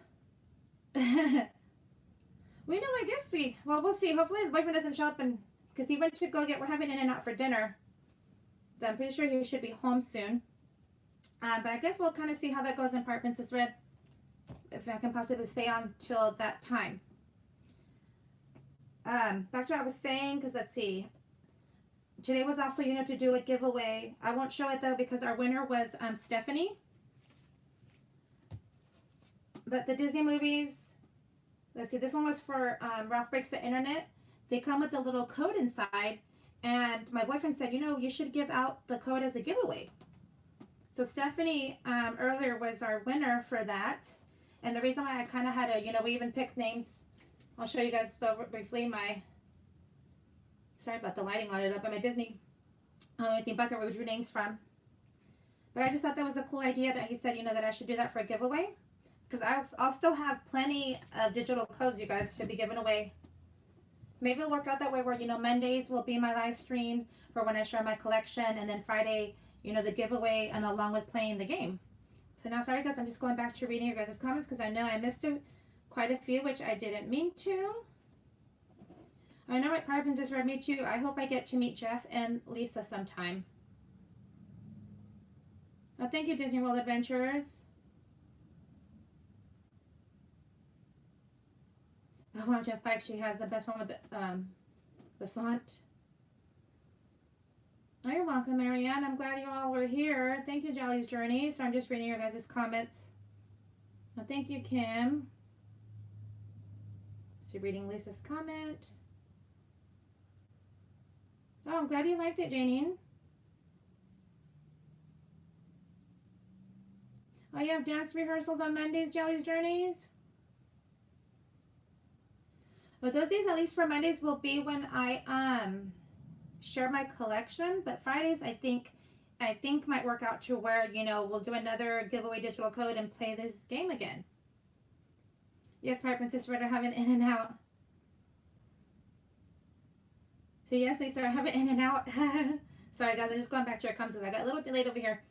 We know, I guess well, we'll see. Hopefully the boyfriend doesn't show up, and because he went to go we're having In-N-Out for dinner. Then I'm pretty sure he should be home soon. But I guess we'll kind of see how that goes in Pirate Princess Red, if I can possibly stay on till that time. Back to what I was saying, because let's see. Today was also, you know, to do a giveaway. I won't show it though, because our winner was Stephanie. But the Disney movies, let's see, this one was for Ralph Breaks the Internet. They come with a little code inside, and my boyfriend said, you know, you should give out the code as a giveaway. So Stephanie earlier was our winner for that. And the reason why I kind of had to, you know, we even picked names. I'll show you guys briefly sorry about the lighting on it up, but my Disney theme bucket where we drew names from. But I just thought that was a cool idea that he said, you know, that I should do that for a giveaway. Because I'll still have plenty of digital codes, you guys, to be given away. Maybe it'll work out that way where, you know, Mondays will be my live stream for when I share my collection. And then Friday, you know, the giveaway and along with playing the game. So now, sorry guys, I'm just going back to reading your guys' comments because I know I missed quite a few, which I didn't mean to. I know, right, Pirate Princess Red, me too. I hope I get to meet Jeff and Lisa sometime. Oh, thank you, Disney World Adventures. Oh wow, Jeff actually has the best one with the font. Oh, you're welcome, Marianne. I'm glad you all were here. Thank you, Jolly's Journey. So I'm just reading your guys' comments. Oh, thank you, Kim. So reading Lisa's comment. Oh, I'm glad you liked it, Janine. Oh, you have dance rehearsals on Mondays, Jolly's Journeys? But those days, at least for Mondays, will be when I share my collection. But Fridays, I think might work out to where, you know, we'll do another giveaway digital code and play this game again. Yes, Pirate Princess Red are having In-N-Out. So yes, Lisa, are having In-N-Out. Sorry guys, I'm just going back to your comments. I got a little delayed over here,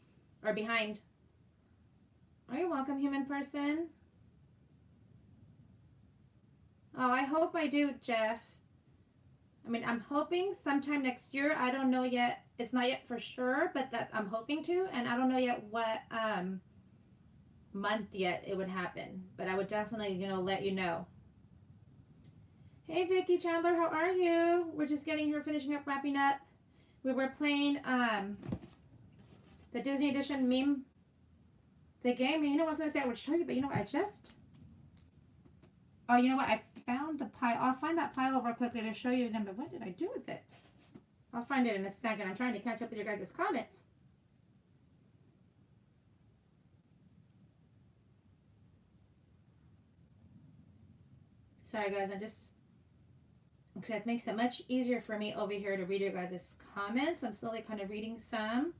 or behind. Oh, you're welcome, human person. Oh, I hope I do, Jeff. I mean, I'm hoping sometime next year. I don't know yet. It's not yet for sure, but that I'm hoping to. And I don't know yet what month yet it would happen, but I would definitely, let you know. Hey Vicky Chandler, how are you? We're just getting here, finishing up, wrapping up. We were playing the Disney Edition meme, the game. And you know what I was gonna say? I would show you, but you know what? Oh, you know what? I found the pile. I'll find that pile real quickly to show you again. But what did I do with it? I'll find it in a second. I'm trying to catch up with your guys' comments. Sorry guys, it makes it much easier for me over here to read your guys' comments. I'm slowly kind of reading some.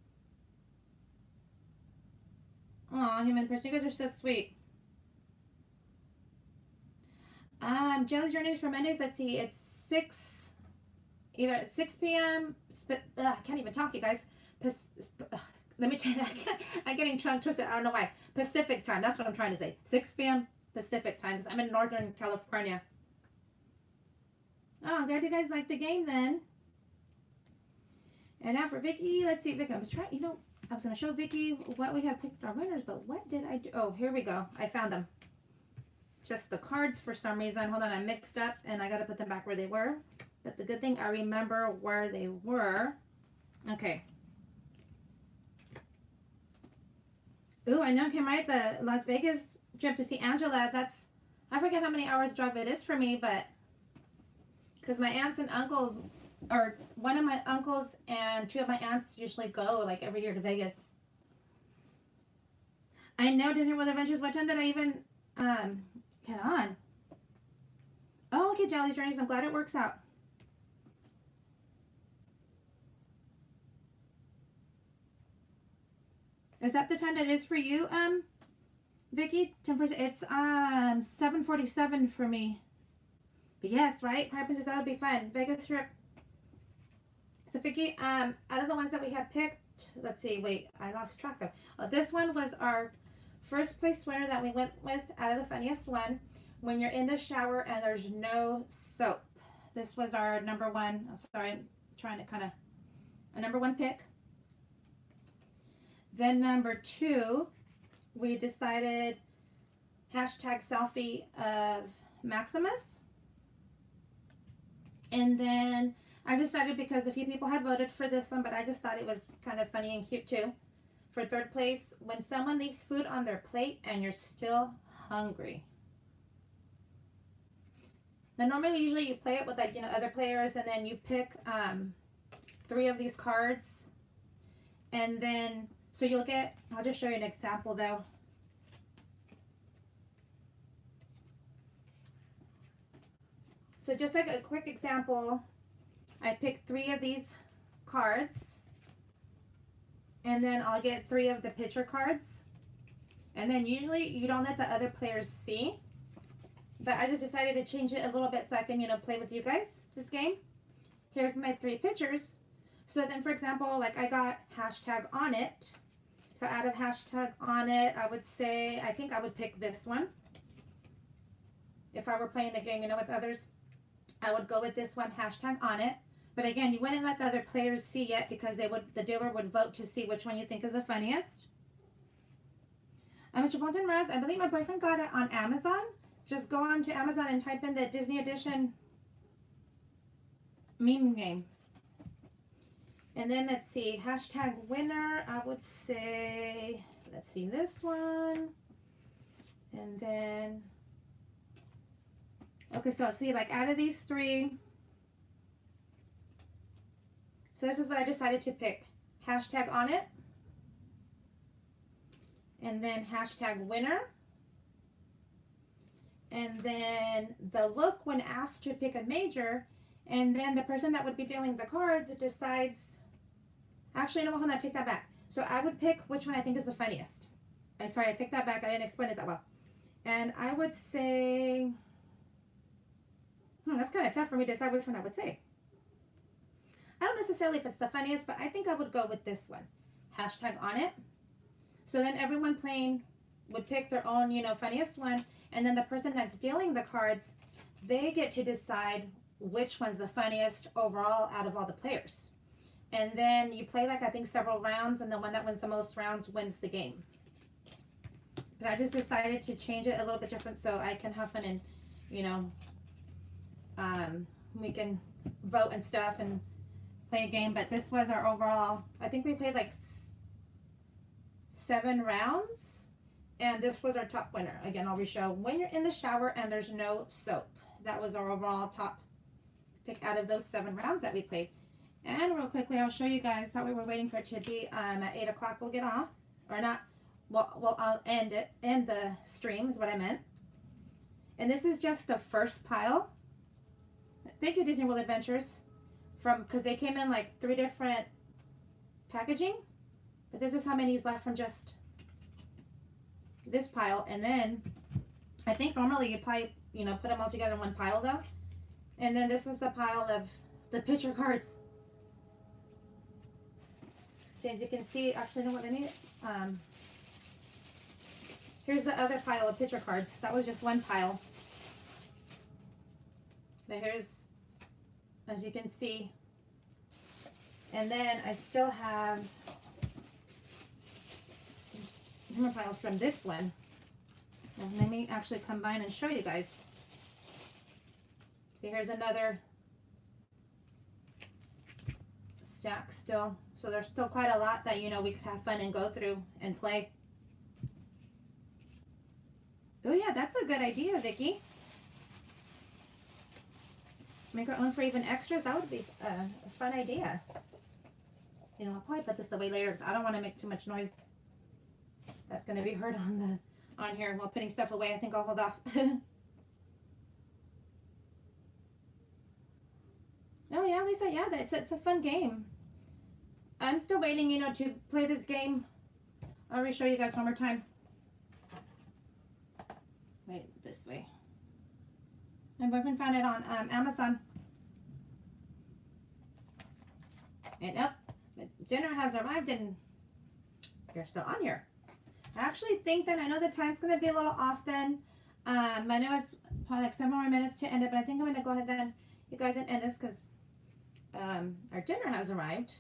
Aw, human person, you guys are so sweet. Jelly's Journeys for Mondays. Let's see, it's either at 6 p.m. I can't even talk, you guys. Let me tell you that. I'm getting tongue twisted. I don't know why. Pacific time. That's what I'm trying to say. 6 p.m. Pacific time, because I'm in Northern California. Oh, I'm glad you guys like the game then. And now for Vicky, let's see, Vicky, I was going to show Vicky what we have picked our winners, but what did I do? Oh, here we go. I found them. Just the cards for some reason. Hold on, I mixed up and I got to put them back where they were. But the good thing, I remember where they were. Okay. Ooh, I know, Kim, right? The Las Vegas trip to see Angela. I forget how many hours drive it is for me, but because my aunts and uncles, or one of my uncles and two of my aunts usually go like every year to Vegas. I know Disney World Adventures. What time did I even get on? Oh, okay, Jelly's Journeys. I'm glad it works out. Is that the time that is for you, Vicky? 10%. It's 7:47 for me. But yes, right? Pirate Princess, that'll be fun. Vegas trip. So Vicky, out of the ones that we had picked, let's see. Wait, I lost track of. Oh, this one was our first place winner that we went with out of the funniest one. When you're in the shower and there's no soap. This was our number one. Oh, sorry, I'm trying to a number one pick. Then number two, we decided #selfie of Maximus. And then I decided, because a few people had voted for this one, but I just thought it was kind of funny and cute too. For third place, when someone leaves food on their plate and you're still hungry. Now normally, usually you play it with other players, and then you pick 3 of these cards. And then, so you'll get, I'll just show you an example though. So just like a quick example, I picked 3 of these cards, and then I'll get 3 of the picture cards. And then usually you don't let the other players see, but I just decided to change it a little bit so I can, play with you guys this game. Here's my 3 pictures. So then, for example, like I got #on it. So out of #on it, I would say, I think I would pick this one. If I were playing the game, with others, I would go with this one, #on it. But again, you wouldn't let the other players see yet, because the dealer would vote to see which one you think is the funniest. Mr. Bolton Rose, I believe my boyfriend got it on Amazon. Just go on to Amazon and type in the Disney Edition meme game. And then let's see, #winner, I would say, let's see, this one. And then, okay, so see, like out of these 3, so this is what I decided to pick. #on it. And then #winner. And then the look when asked to pick a major. And then the person that would be dealing the cards decides, actually, no, hold on, take that back. So I would pick which one I think is the funniest. I'm sorry, I take that back. I didn't explain it that well. And I would say, that's kind of tough for me to decide which one I would say. I don't necessarily if it's the funniest, but I think I would go with this one. #on it. So then everyone playing would pick their own, funniest one. And then the person that's dealing the cards, they get to decide which one's the funniest overall out of all the players. And then you play, like, I think several rounds, and the one that wins the most rounds wins the game. But I just decided to change it a little bit different so I can have fun and, you know, we can vote and stuff and play a game. But this was our overall, I think we played like 7 rounds. And this was our top winner. Again, I'll re-show when you're in the shower and there's no soap. That was our overall top pick out of those 7 rounds that we played. And real quickly, I'll show you guys how we were waiting for it to be. At 8 o'clock, we'll get off. Or not. Well, I'll end the stream is what I meant. And this is just the first pile. Thank you, Disney World Adventures. Because they came in like 3 different packaging. But this is how many's left from just this pile. And then I think normally you probably, you know, put them all together in one pile though. And then this is the pile of the picture cards. So as you can see, actually, you know what I need? Here's the other pile of picture cards. That was just one pile. But here's, as you can see. And then I still have more piles from this one. And let me actually combine and show you guys. See, here's another stack still. So there's still quite a lot that, you know, we could have fun and go through and play. Oh yeah, that's a good idea, Vicky. Make our own for even extras. That would be a fun idea. You know, I'll probably put this away later because I don't want to make too much noise. That's going to be heard on here while putting stuff away. I think I'll hold off. Oh yeah, Lisa, yeah, it's a fun game. I'm still waiting, you know, to play this game. I'll re-show you guys one more time. Wait, this way. My boyfriend found it on Amazon. And dinner has arrived and you're still on here. I actually think that I know the time's going to be a little off then. I know it's probably like 7 more minutes to end it, but I think I'm going to go ahead then, you guys, and end this because our dinner has arrived.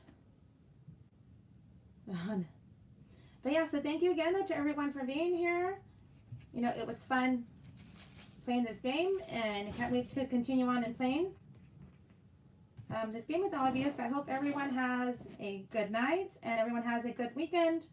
But yeah, so thank you again though, to everyone for being here. You know, it was fun playing this game and I can't wait to continue on and playing this game with all of you. So I hope everyone has a good night and everyone has a good weekend.